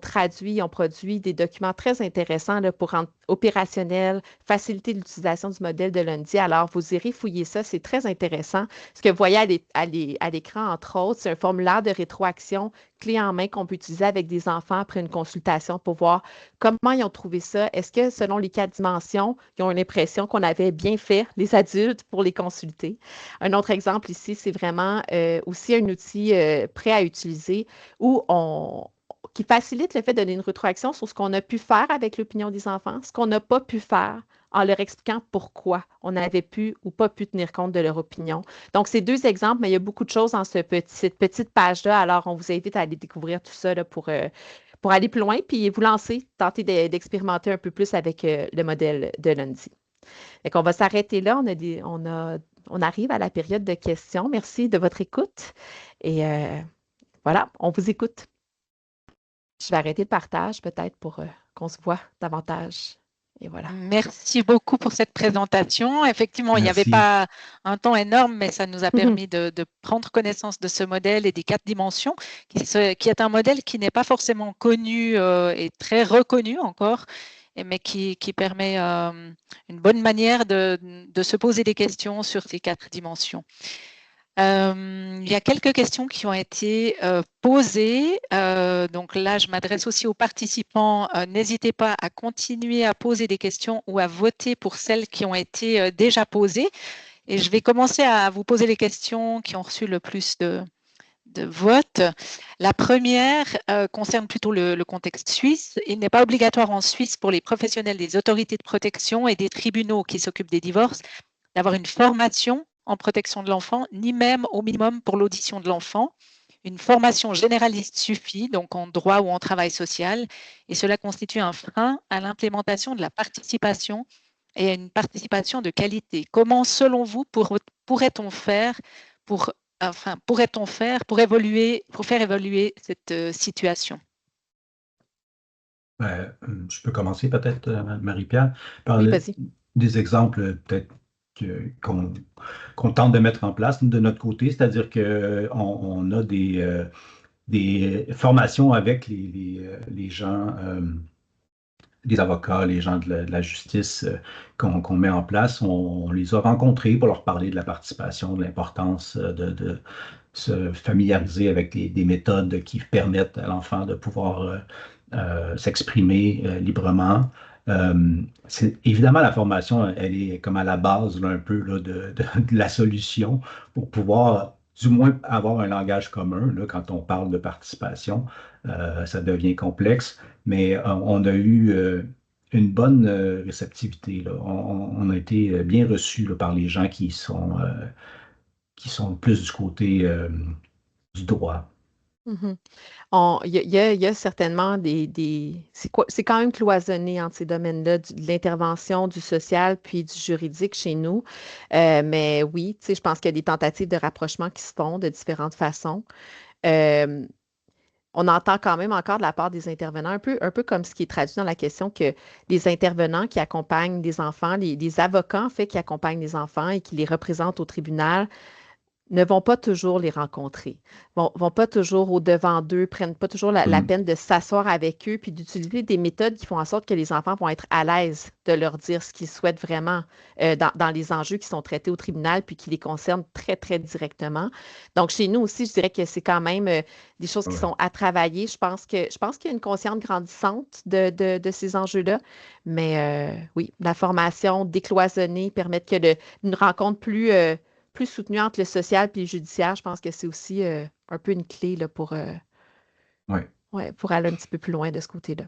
produit des documents très intéressants là, pour rendre opérationnel, faciliter l'utilisation du modèle de Lundy. Alors, vous irez fouiller ça, c'est très intéressant. Ce que vous voyez à l'écran, entre autres, c'est un formulaire de rétroaction clé en main qu'on peut utiliser avec des enfants après une consultation pour voir comment ils ont trouvé ça. Est-ce que, selon les 4 dimensions, ils ont l'impression qu'on avait bien fait, les adultes, pour les consulter? Un autre exemple ici, c'est vraiment aussi un outil prêt à utiliser qui facilite le fait de donner une rétroaction sur ce qu'on a pu faire avec l'opinion des enfants, ce qu'on n'a pas pu faire, en leur expliquant pourquoi on n'avait pu ou pas pu tenir compte de leur opinion. Donc, c'est 2 exemples, mais il y a beaucoup de choses dans cette petite page-là. Alors, on vous invite à aller découvrir tout ça là, pour pour aller plus loin, puis vous lancer, tenter d'expérimenter un peu plus avec le modèle de lundi. Fait qu'on va s'arrêter là. On arrive à la période de questions. Merci de votre écoute. Et voilà, on vous écoute. Je vais arrêter le partage peut-être pour qu'on se voit davantage. Et voilà. Merci beaucoup pour cette présentation. Effectivement, il n'y avait Merci. pas un temps énorme, mais ça nous a permis de prendre connaissance de ce modèle et des 4 dimensions, qui est un modèle qui n'est pas forcément connu et très reconnu encore, mais qui permet une bonne manière de se poser des questions sur ces 4 dimensions. Il y a quelques questions qui ont été posées. Donc là, je m'adresse aussi aux participants. N'hésitez pas à continuer à poser des questions ou à voter pour celles qui ont été déjà posées. Et je vais commencer à vous poser les questions qui ont reçu le plus de votes. La première concerne plutôt le contexte suisse. Il n'est pas obligatoire en Suisse pour les professionnels des autorités de protection et des tribunaux qui s'occupent des divorces d'avoir une formation en protection de l'enfant, ni même au minimum pour l'audition de l'enfant. Une formation généraliste suffit, donc en droit ou en travail social, et cela constitue un frein à l'implémentation de la participation et à une participation de qualité. Comment, selon vous, pourrait-on faire pour faire évoluer cette situation? Je peux commencer peut-être, Marie-Pierre, par Oui, vas-y. des exemples peut-être qu'on tente de mettre en place de notre côté, c'est-à-dire qu'on a des formations avec les gens, les avocats, les gens de la justice qu'on met en place. On les a rencontrés pour leur parler de la participation, de l'importance de se familiariser avec des méthodes qui permettent à l'enfant de pouvoir s'exprimer librement. Évidemment, la formation, elle est comme à la base là, un peu là, de la solution pour pouvoir du moins avoir un langage commun. Là, quand on parle de participation, ça devient complexe, mais on a eu une bonne réceptivité. Là. On a été bien reçus là, par les gens qui sont plus du côté du droit. Mhm. Il y a certainement c'est quand même cloisonné entre ces domaines-là, de l'intervention, du social, puis du juridique chez nous. Mais oui, tu sais, je pense qu'il y a des tentatives de rapprochement qui se font de différentes façons. Euh, on entend quand même encore de la part des intervenants, un peu comme ce qui est traduit dans la question, que les intervenants qui accompagnent des enfants, les avocats, en fait, qui accompagnent les enfants et qui les représentent au tribunal, ne vont pas toujours les rencontrer, vont pas toujours au-devant d'eux, prennent pas toujours la peine de s'asseoir avec eux, puis d'utiliser des méthodes qui font en sorte que les enfants vont être à l'aise de leur dire ce qu'ils souhaitent vraiment dans les enjeux qui sont traités au tribunal, puis qui les concernent très, très directement. Donc, chez nous aussi, je dirais que c'est quand même des choses qui sont à travailler. Je pense qu'il y a une conscience grandissante de ces enjeux-là, mais oui, la formation décloisonnée permet que une rencontre plus soutenue entre le social et le judiciaire, je pense que c'est aussi un peu une clé là, pour aller un petit peu plus loin de ce côté-là.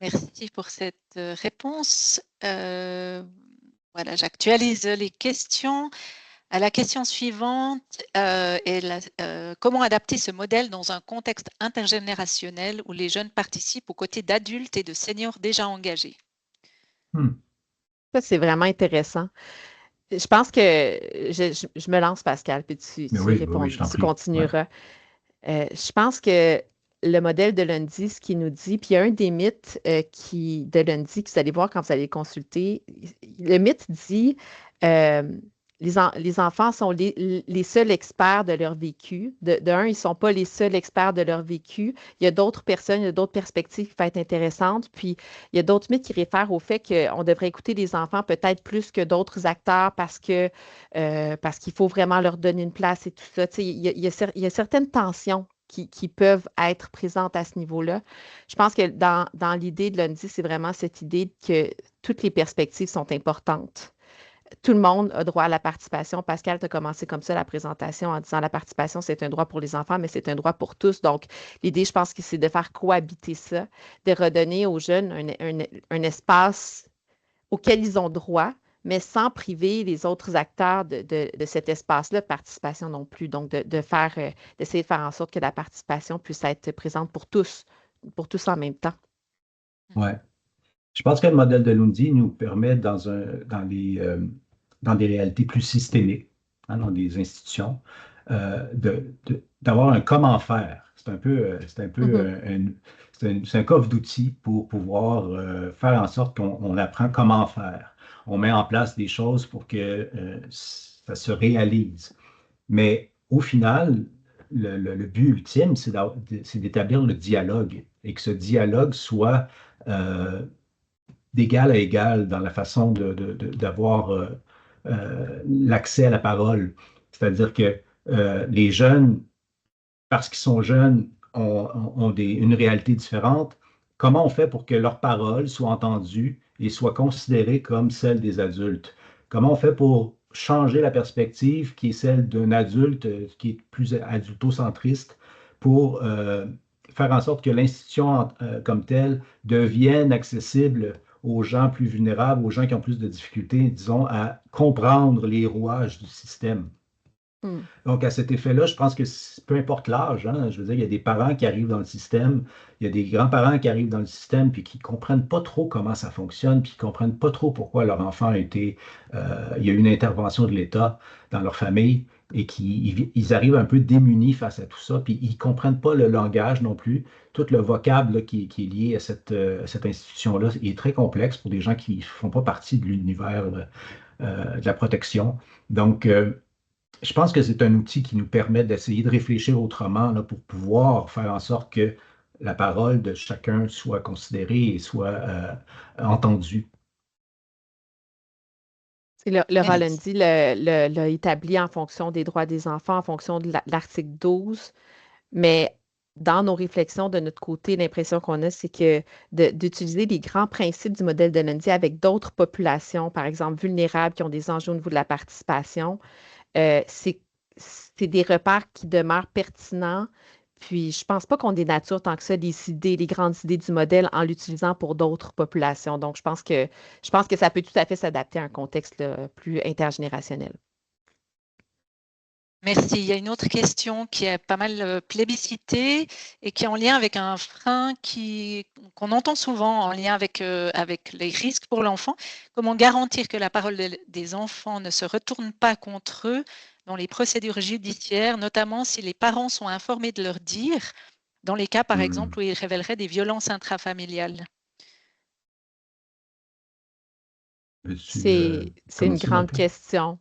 Merci pour cette réponse. Voilà, j'actualise les questions. La question suivante est comment adapter ce modèle dans un contexte intergénérationnel où les jeunes participent aux côtés d'adultes et de seniors déjà engagés? Ça, c'est vraiment intéressant. Je pense que je me lance, Pascal, puis tu réponds, tu continueras. Je pense que le modèle de lundi, ce qu'il nous dit, puis il y a un des mythes de lundi que vous allez voir quand vous allez consulter. Le mythe dit les enfants sont les seuls experts de leur vécu. Ils ne sont pas les seuls experts de leur vécu. Il y a d'autres personnes, il y a d'autres perspectives qui peuvent être intéressantes. Puis, il y a d'autres mythes qui réfèrent au fait qu'on devrait écouter les enfants peut-être plus que d'autres acteurs parce qu'il faut vraiment leur donner une place et tout ça. Il y a certaines tensions qui peuvent être présentes à ce niveau-là. Je pense que dans l'idée de lundi, c'est vraiment cette idée que toutes les perspectives sont importantes. Tout le monde a droit à la participation. Pascal, tu as commencé comme ça la présentation en disant la participation, c'est un droit pour les enfants, mais c'est un droit pour tous. Donc, l'idée, je pense que c'est de faire cohabiter ça, de redonner aux jeunes un espace auquel ils ont droit, mais sans priver les autres acteurs de cet espace-là de participation non plus. Donc, d'essayer de faire en sorte que la participation puisse être présente pour tous en même temps. Ouais. Je pense que le modèle de Lundi nous permet, dans des réalités plus systémiques, hein, dans des institutions, d'avoir un comment faire. C'est un peu c'est un coffre d'outils pour pouvoir faire en sorte qu'on apprend comment faire. On met en place des choses pour que ça se réalise. Mais au final, le but ultime, c'est d'établir le dialogue et que ce dialogue soit d'égal à égal dans la façon d'avoir l'accès à la parole. C'est-à-dire que les jeunes, parce qu'ils sont jeunes, ont une réalité différente. Comment on fait pour que leur parole soit entendue et soit considérée comme celle des adultes? Comment on fait pour changer la perspective qui est celle d'un adulte qui est plus adultocentriste pour faire en sorte que l'institution comme telle devienne accessible aux gens plus vulnérables, aux gens qui ont plus de difficultés, disons, à comprendre les rouages du système. Mm. Donc, à cet effet-là, je pense que peu importe l'âge, hein, je veux dire, il y a des parents qui arrivent dans le système, il y a des grands-parents qui arrivent dans le système, puis qui ne comprennent pas trop comment ça fonctionne, puis qui ne comprennent pas trop pourquoi leur enfant a été, il y a eu une intervention de l'État dans leur famille, et ils arrivent un peu démunis face à tout ça, puis ils ne comprennent pas le langage non plus. Tout le vocable là, qui est lié à cette institution-là est très complexe pour des gens qui ne font pas partie de l'univers de la protection. Donc, je pense que c'est un outil qui nous permet d'essayer de réfléchir autrement là, pour pouvoir faire en sorte que la parole de chacun soit considérée et soit entendue. Le Merci. Rolandi l'a établi en fonction des droits des enfants, en fonction de l'article 12, mais dans nos réflexions de notre côté, l'impression qu'on a, c'est que d'utiliser les grands principes du modèle de Lundy avec d'autres populations, par exemple vulnérables, qui ont des enjeux au niveau de la participation, c'est des repères qui demeurent pertinents. Puis, je ne pense pas qu'on dénature tant que ça les grandes idées du modèle en l'utilisant pour d'autres populations. Donc, je pense que ça peut tout à fait s'adapter à un contexte là, plus intergénérationnel. Merci. Il y a une autre question qui est pas mal plébiscitée et qui est en lien avec un frein qu'on entend souvent en lien avec les risques pour l'enfant. Comment garantir que la parole des enfants ne se retourne pas contre eux dans les procédures judiciaires, notamment si les parents sont informés de leur dire, dans les cas, par exemple, où ils révéleraient des violences intrafamiliales? C'est une grande question.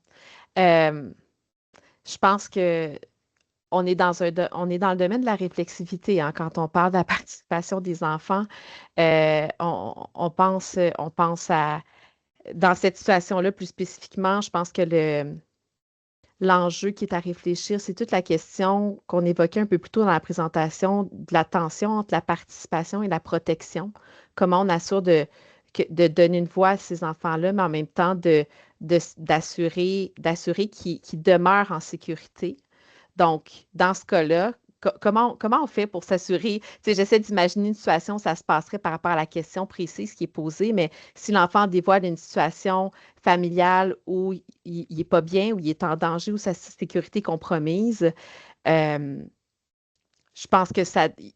Je pense que on est dans le domaine de la réflexivité, hein, quand on parle de la participation des enfants. On pense à, dans cette situation-là, plus spécifiquement, je pense que l'enjeu qui est à réfléchir, c'est toute la question qu'on évoquait un peu plus tôt dans la présentation de la tension entre la participation et la protection. Comment on assure de donner une voix à ces enfants-là, mais en même temps d'assurer qu'ils demeurent en sécurité. Donc, dans ce cas-là, comment on fait pour s'assurer? J'essaie d'imaginer une situation où ça se passerait par rapport à la question précise qui est posée, mais si l'enfant dévoile une situation familiale où il n'est pas bien, où il est en danger, où sa sécurité est compromise, je pense que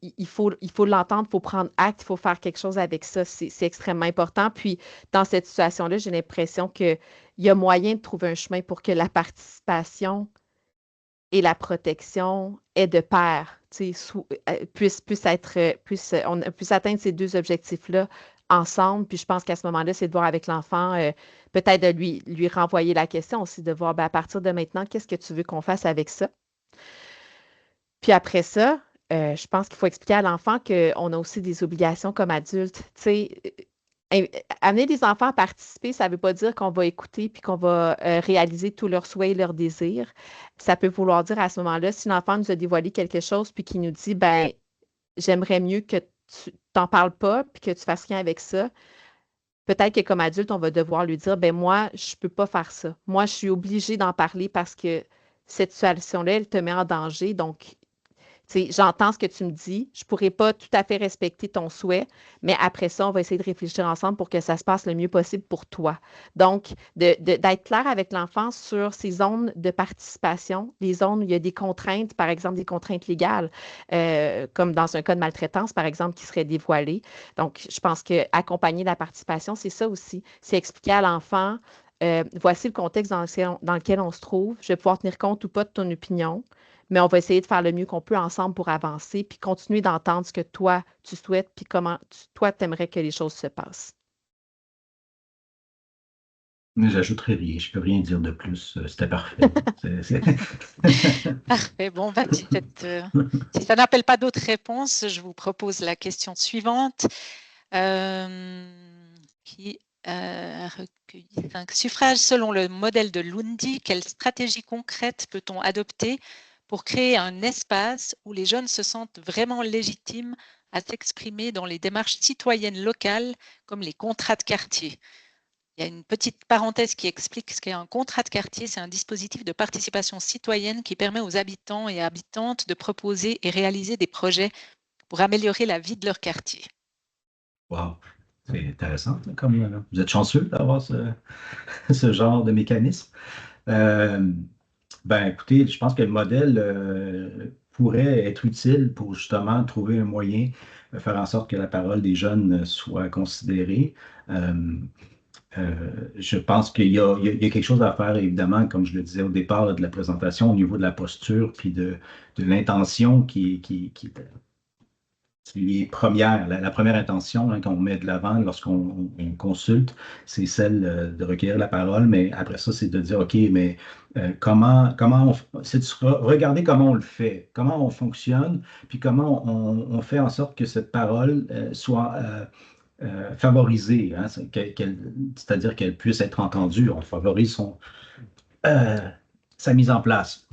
il faut l'entendre, il faut prendre acte, il faut faire quelque chose avec ça. C'est extrêmement important. Puis, dans cette situation-là, j'ai l'impression qu'il y a moyen de trouver un chemin pour que la participation et la protection est de pair, on puisse atteindre ces deux objectifs-là ensemble. Puis je pense qu'à ce moment-là, c'est de voir avec l'enfant, peut-être de lui renvoyer la question aussi, de voir à partir de maintenant, qu'est-ce que tu veux qu'on fasse avec ça? Puis après ça, je pense qu'il faut expliquer à l'enfant qu'on a aussi des obligations comme adultes. Amener les enfants à participer, ça ne veut pas dire qu'on va écouter puis qu'on va réaliser tous leurs souhaits et leurs désirs. Ça peut vouloir dire à ce moment-là, si l'enfant nous a dévoilé quelque chose puis qu'il nous dit, ben, j'aimerais mieux que tu t'en parles pas puis que tu fasses rien avec ça. Peut-être que comme adulte, on va devoir lui dire, ben moi, je ne peux pas faire ça. Moi, je suis obligée d'en parler parce que cette situation-là, elle te met en danger. Donc, J'entends ce que tu me dis, je ne pourrais pas tout à fait respecter ton souhait, mais après ça, on va essayer de réfléchir ensemble pour que ça se passe le mieux possible pour toi. Donc, d'être clair avec l'enfant sur ces zones de participation, les zones où il y a des contraintes, par exemple des contraintes légales, comme dans un cas de maltraitance, par exemple, qui serait dévoilé. Donc, je pense qu'accompagner la participation, c'est ça aussi. C'est expliquer à l'enfant, voici le contexte dans lequel on se trouve. Je vais pouvoir tenir compte ou pas de ton opinion, mais on va essayer de faire le mieux qu'on peut ensemble pour avancer, puis continuer d'entendre ce que toi, tu souhaites, puis comment toi, tu aimerais que les choses se passent. Mais j'ajouterai rien, je peux rien dire de plus. C'était parfait. Parfait. Bon, si ça n'appelle pas d'autres réponses, je vous propose la question suivante qui a recueilli 5 suffrages. Selon le modèle de Lundy, quelle stratégie concrète peut-on adopter pour créer un espace où les jeunes se sentent vraiment légitimes à s'exprimer dans les démarches citoyennes locales, comme les contrats de quartier? Il y a une petite parenthèse qui explique ce qu'est un contrat de quartier. C'est un dispositif de participation citoyenne qui permet aux habitants et habitantes de proposer et réaliser des projets pour améliorer la vie de leur quartier. Wow, c'est intéressant. Vous êtes chanceux d'avoir ce genre de mécanisme. Écoutez, je pense que le modèle pourrait être utile pour justement trouver un moyen de faire en sorte que la parole des jeunes soit considérée. Je pense qu'il y a quelque chose à faire, évidemment, comme je le disais au départ de la présentation, au niveau de la posture, puis de l'intention qui est première. La première intention qu'on met de l'avant lorsqu'on consulte, c'est celle de recueillir la parole, mais après ça, c'est de dire, OK, mais c'est de regarder comment on le fait, comment on fonctionne, puis comment on fait en sorte que cette parole soit favorisée, hein, c'est-à-dire qu'elle puisse être entendue. On favorise sa mise en place.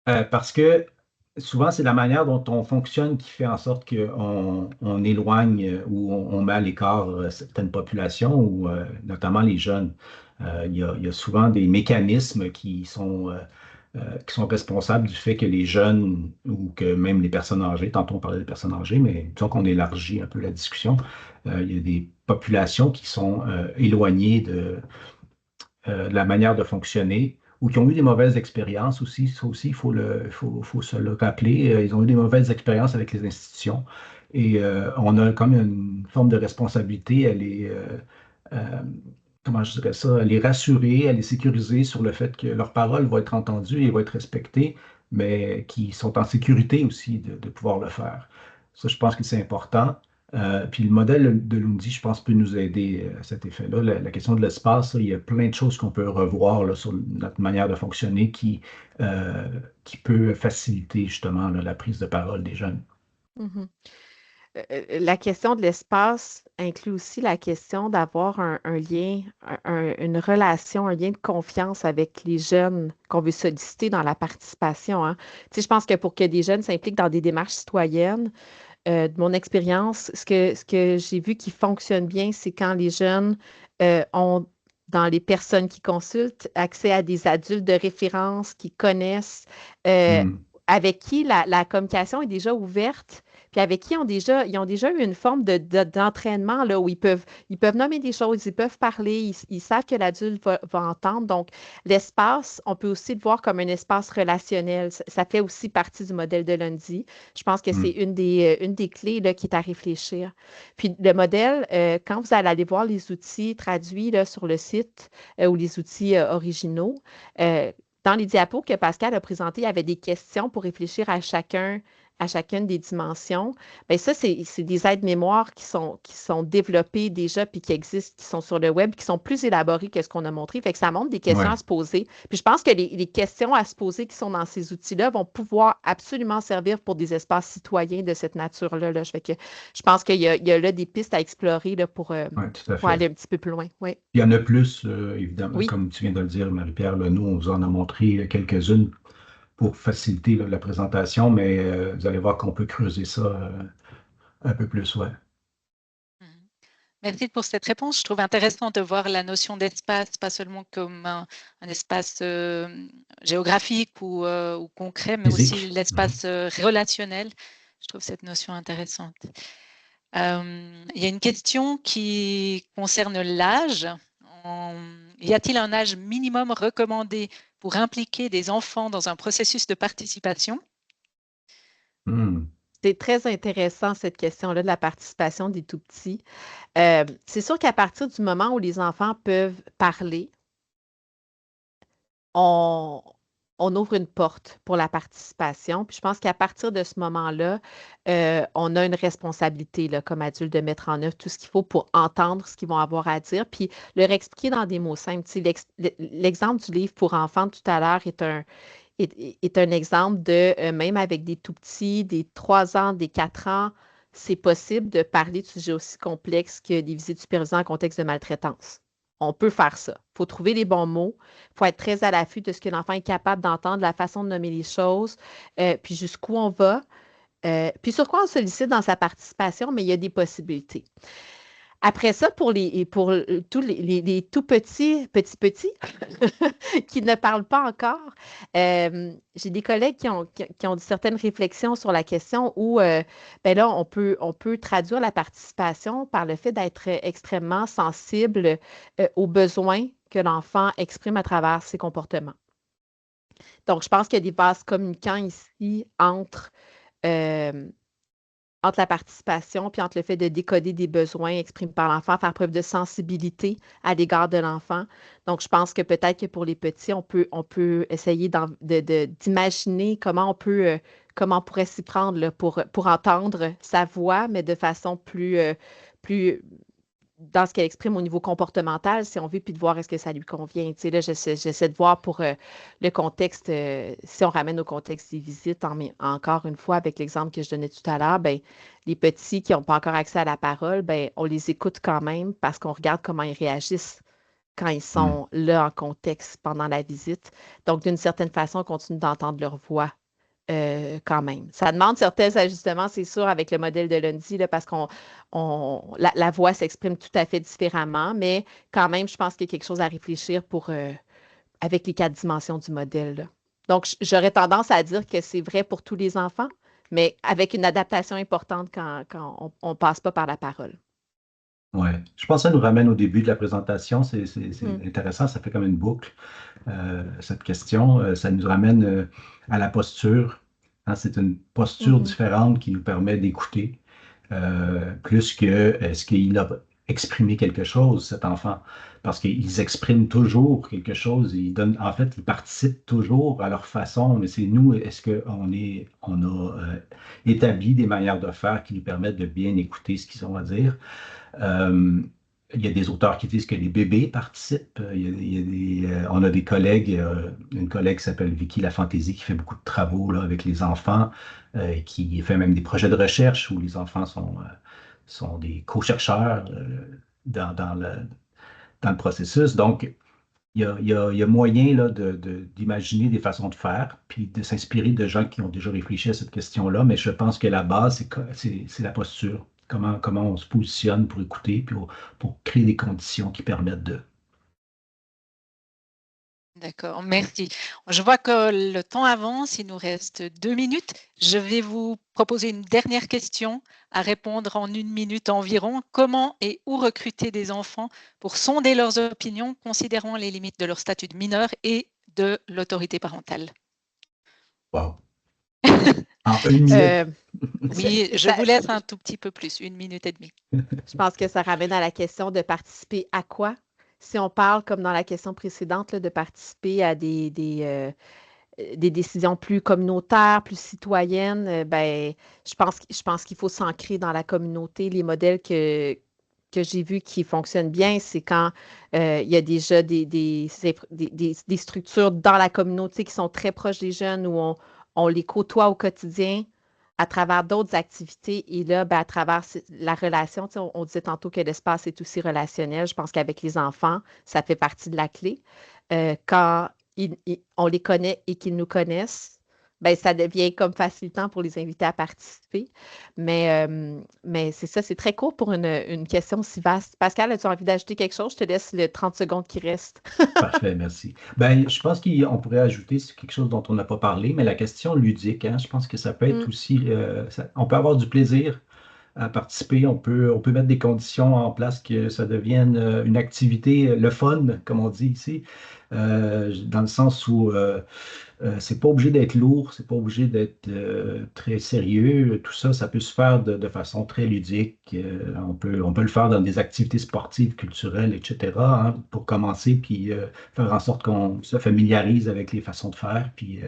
Parce que souvent, c'est la manière dont on fonctionne qui fait en sorte qu'on éloigne ou on met à l'écart certaines populations, ou notamment les jeunes. Il y a souvent des mécanismes qui sont responsables du fait que les jeunes ou que même les personnes âgées, tantôt on parlait des personnes âgées, mais disons qu'on élargit un peu la discussion, il y a des populations qui sont éloignées de la manière de fonctionner ou qui ont eu des mauvaises expériences aussi. Ça aussi, faut se le rappeler. Ils ont eu des mauvaises expériences avec les institutions et on a comme une forme de responsabilité à euh, comment je dirais ça, à les rassurer, à les sécuriser sur le fait que leurs paroles vont être entendues et vont être respectées, mais qu'ils sont en sécurité aussi de pouvoir le faire. Ça, je pense que c'est important. Puis le modèle de Lundi, je pense, peut nous aider à cet effet-là. La question de l'espace, il y a plein de choses qu'on peut revoir là, sur notre manière de fonctionner qui peut faciliter justement là, la prise de parole des jeunes. Mhm. La question de l'espace inclut aussi la question d'avoir un lien, une relation, un lien de confiance avec les jeunes qu'on veut solliciter dans la participation, hein. Tu sais, je pense que pour que des jeunes s'impliquent dans des démarches citoyennes, de mon expérience, ce que j'ai vu qui fonctionne bien, c'est quand les jeunes ont, dans les personnes qui consultent, accès à des adultes de référence qui connaissent, euh, Hmm. avec qui la communication est déjà ouverte, puis avec qui ils ont déjà eu une forme d'entraînement là, où ils peuvent nommer des choses, ils peuvent parler, ils savent que l'adulte va entendre. Donc, l'espace, on peut aussi le voir comme un espace relationnel. Ça fait aussi partie du modèle de Lundy. Je pense que c'est Hmm. une des clés là, qui est à réfléchir. Puis le modèle, quand vous allez aller voir les outils traduits là, sur le site ou les outils originaux, dans les diapos que Pascal a présentés, il y avait des questions pour réfléchir à chacune des dimensions. Bien, ça, c'est des aides-mémoires qui sont développées déjà puis qui existent, qui sont sur le web, qui sont plus élaborées que ce qu'on a montré. Fait que ça montre des questions à Ouais. se poser. Puis je pense que les questions à se poser qui sont dans ces outils-là vont pouvoir absolument servir pour des espaces citoyens de cette nature-là, là. Fait que je pense qu'il y a là des pistes à explorer là, Ouais, tout à pour fait. aller un petit peu plus loin. Oui. Il y en a plus, évidemment, Oui. comme tu viens de le dire, Marie-Pierre, là, nous, on vous en a montré quelques-unes pour faciliter là, la présentation, mais vous allez voir qu'on peut creuser ça un peu plus, ouais. Mhm. Merci pour cette réponse. Je trouve intéressant de voir la notion d'espace, pas seulement comme un espace géographique ou concret, mais aussi Physique. l'espace relationnel. Je trouve cette notion intéressante. Il y a une question qui concerne l'âge. Y a-t-il un âge minimum recommandé pour impliquer des enfants dans un processus de participation? C'est très intéressant, cette question-là de la participation des tout-petits. C'est sûr qu'à partir du moment où les enfants peuvent parler, on ouvre une porte pour la participation. Puis je pense qu'à partir de ce moment-là, on a une responsabilité là, comme adulte de mettre en œuvre tout ce qu'il faut pour entendre ce qu'ils vont avoir à dire, puis leur expliquer dans des mots simples. Tu sais, l'exemple du livre pour enfants tout à l'heure est un exemple de, même avec des tout petits, des 3 ans, des 4 ans, c'est possible de parler de sujets aussi complexes que des visites supervisées en contexte de maltraitance. On peut faire ça. Il faut trouver les bons mots. Il faut être très à l'affût de ce que l'enfant est capable d'entendre, la façon de nommer les choses, puis jusqu'où on va, puis sur quoi on sollicite dans sa participation, mais il y a des possibilités. Après ça, pour tous les tout petits qui ne parlent pas encore, j'ai des collègues qui ont certaines réflexions sur la question où ben là, on peut traduire la participation par le fait d'être extrêmement sensible aux besoins que l'enfant exprime à travers ses comportements. Donc, je pense qu'il y a des vases communicants ici entre la participation puis entre le fait de décoder des besoins exprimés par l'enfant, faire preuve de sensibilité à l'égard de l'enfant. Donc, je pense que peut-être que pour les petits, on peut essayer d'imaginer comment on pourrait s'y prendre là, pour entendre sa voix, mais de façon plus dans ce qu'elle exprime au niveau comportemental, si on veut, puis de voir est-ce que ça lui convient. Tu sais, là, j'essaie de voir pour le contexte, si on ramène au contexte des visites, encore une fois, avec l'exemple que je donnais tout à l'heure, ben, les petits qui n'ont pas encore accès à la parole, ben, on les écoute quand même parce qu'on regarde comment ils réagissent quand ils sont là en contexte pendant la visite. Donc, d'une certaine façon, on continue d'entendre leur voix quand même. Ça demande certains ajustements, c'est sûr, avec le modèle de lundi, là, parce la voix s'exprime tout à fait différemment, mais quand même, je pense qu'il y a quelque chose à réfléchir avec les 4 dimensions du modèle, là. Donc, j'aurais tendance à dire que c'est vrai pour tous les enfants, mais avec une adaptation importante quand on ne passe pas par la parole. Oui, je pense que ça nous ramène au début de la présentation. C'est intéressant, ça fait comme une boucle, cette question. Ça nous ramène à la posture. Hein, c'est une posture différente qui nous permet d'écouter plus que est-ce qu'il a exprimé quelque chose, cet enfant. Parce qu'ils expriment toujours quelque chose. En fait, ils participent toujours à leur façon, mais c'est nous, est-ce qu'on a établi des manières de faire qui nous permettent de bien écouter ce qu'ils ont à dire. Il y a des auteurs qui disent que les bébés participent. On a des collègues, une collègue qui s'appelle Vicky Lafantaisie qui fait beaucoup de travaux là, avec les enfants, qui fait même des projets de recherche où les enfants sont des co-chercheurs dans le processus. Donc, il y a moyen là, d'imaginer des façons de faire, puis de s'inspirer de gens qui ont déjà réfléchi à cette question-là, mais je pense que la base, c'est la posture. Comment on se positionne pour écouter, puis pour créer des conditions qui permettent de. D'accord, merci. Je vois que le temps avance, il nous reste 2 minutes. Je vais vous proposer une dernière question à répondre en 1 minute environ. Comment et où recruter des enfants pour sonder leurs opinions, considérant les limites de leur statut de mineur et de l'autorité parentale? Wow. En 1 minute. Oui, je vous laisse un tout petit peu plus, 1 minute et demie. Je pense que ça ramène à la question de participer à quoi? Si on parle, comme dans la question précédente, là, de participer à des décisions plus communautaires, plus citoyennes, ben, je pense qu'il faut s'ancrer dans la communauté. Les modèles que j'ai vus qui fonctionnent bien, c'est quand il y a déjà des structures dans la communauté qui sont très proches des jeunes, où on les côtoie au quotidien à travers d'autres activités. Et là, ben, à travers la relation, on disait tantôt que l'espace est aussi relationnel. Je pense qu'avec les enfants, ça fait partie de la clé. Quand on les connaît et qu'ils nous connaissent, ben, ça devient comme facilitant pour les invités à participer. Mais c'est ça, c'est très court pour une question si vaste. Pascal, as-tu envie d'ajouter quelque chose? Je te laisse les 30 secondes qui restent. Parfait, merci. Ben, je pense qu'on pourrait ajouter c'est quelque chose dont on n'a pas parlé, mais la question ludique, hein, je pense que ça peut être Mm. aussi, on peut avoir du plaisir à participer. On peut mettre des conditions en place que ça devienne une activité, le fun, comme on dit ici, dans le sens où c'est pas obligé d'être lourd, c'est pas obligé d'être très sérieux. Tout ça, ça peut se faire de façon très ludique. On peut le faire dans des activités sportives, culturelles, etc., hein, pour commencer, puis faire en sorte qu'on se familiarise avec les façons de faire. Puis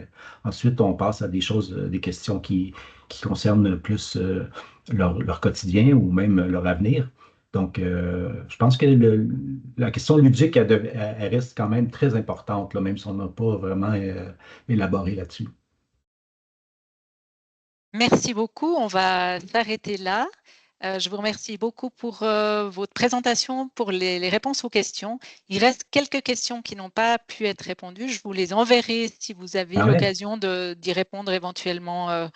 ensuite, on passe à des choses, des questions qui concernent plus leur quotidien ou même leur avenir. Donc, je pense que la question ludique, elle reste quand même très importante, là, même si on n'a pas vraiment élaboré là-dessus. Merci beaucoup. On va s'arrêter là. Je vous remercie beaucoup pour votre présentation, pour les réponses aux questions. Il reste quelques questions qui n'ont pas pu être répondues. Je vous les enverrai si vous avez Ah ouais? l'occasion d'y répondre éventuellement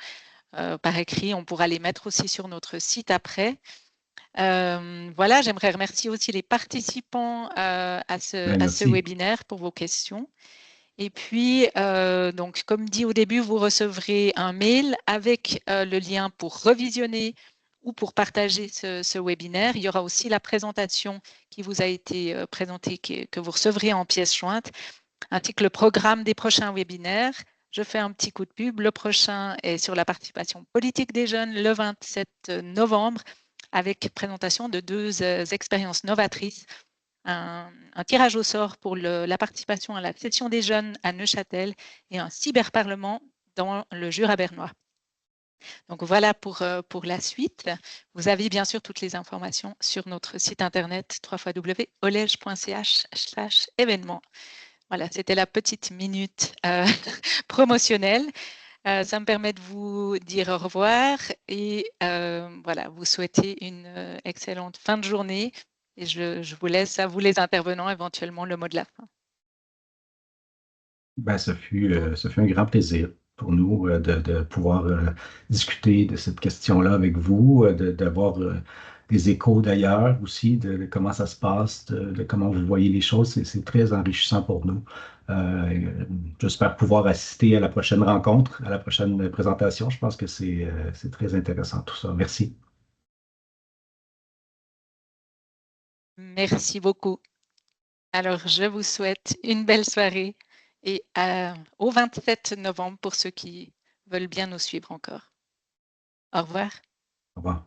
par écrit. On pourra les mettre aussi sur notre site après. Voilà, j'aimerais remercier aussi les participants à ce Merci. webinaire pour vos questions. Et puis, donc, comme dit au début, vous recevrez un mail avec le lien pour revisionner ou pour partager ce webinaire. Il y aura aussi la présentation qui vous a été présentée, que vous recevrez en pièce jointe, ainsi que le programme des prochains webinaires. Je fais un petit coup de pub. Le prochain est sur la participation politique des jeunes le 27 novembre, avec présentation de 2 expériences novatrices. Un tirage au sort pour la participation à la session des jeunes à Neuchâtel et un cyberparlement dans le Jura bernois. Donc voilà pour la suite. Vous avez bien sûr toutes les informations sur notre site internet www.olege.ch/événements. Voilà, c'était la petite minute promotionnelle. Ça me permet de vous dire au revoir et voilà, vous souhaiter une excellente fin de journée. Et je vous laisse à vous les intervenants éventuellement le mot de la fin. Ben, ça fut un grand plaisir pour nous de pouvoir discuter de cette question-là avec vous, d'avoir des échos d'ailleurs aussi, de comment ça se passe, de comment vous voyez les choses. C'est très enrichissant pour nous. J'espère pouvoir assister à la prochaine rencontre, à la prochaine présentation. Je pense que c'est très intéressant tout ça. Merci. Merci beaucoup. Alors, je vous souhaite une belle soirée et au 27 novembre pour ceux qui veulent bien nous suivre encore. Au revoir. Au revoir.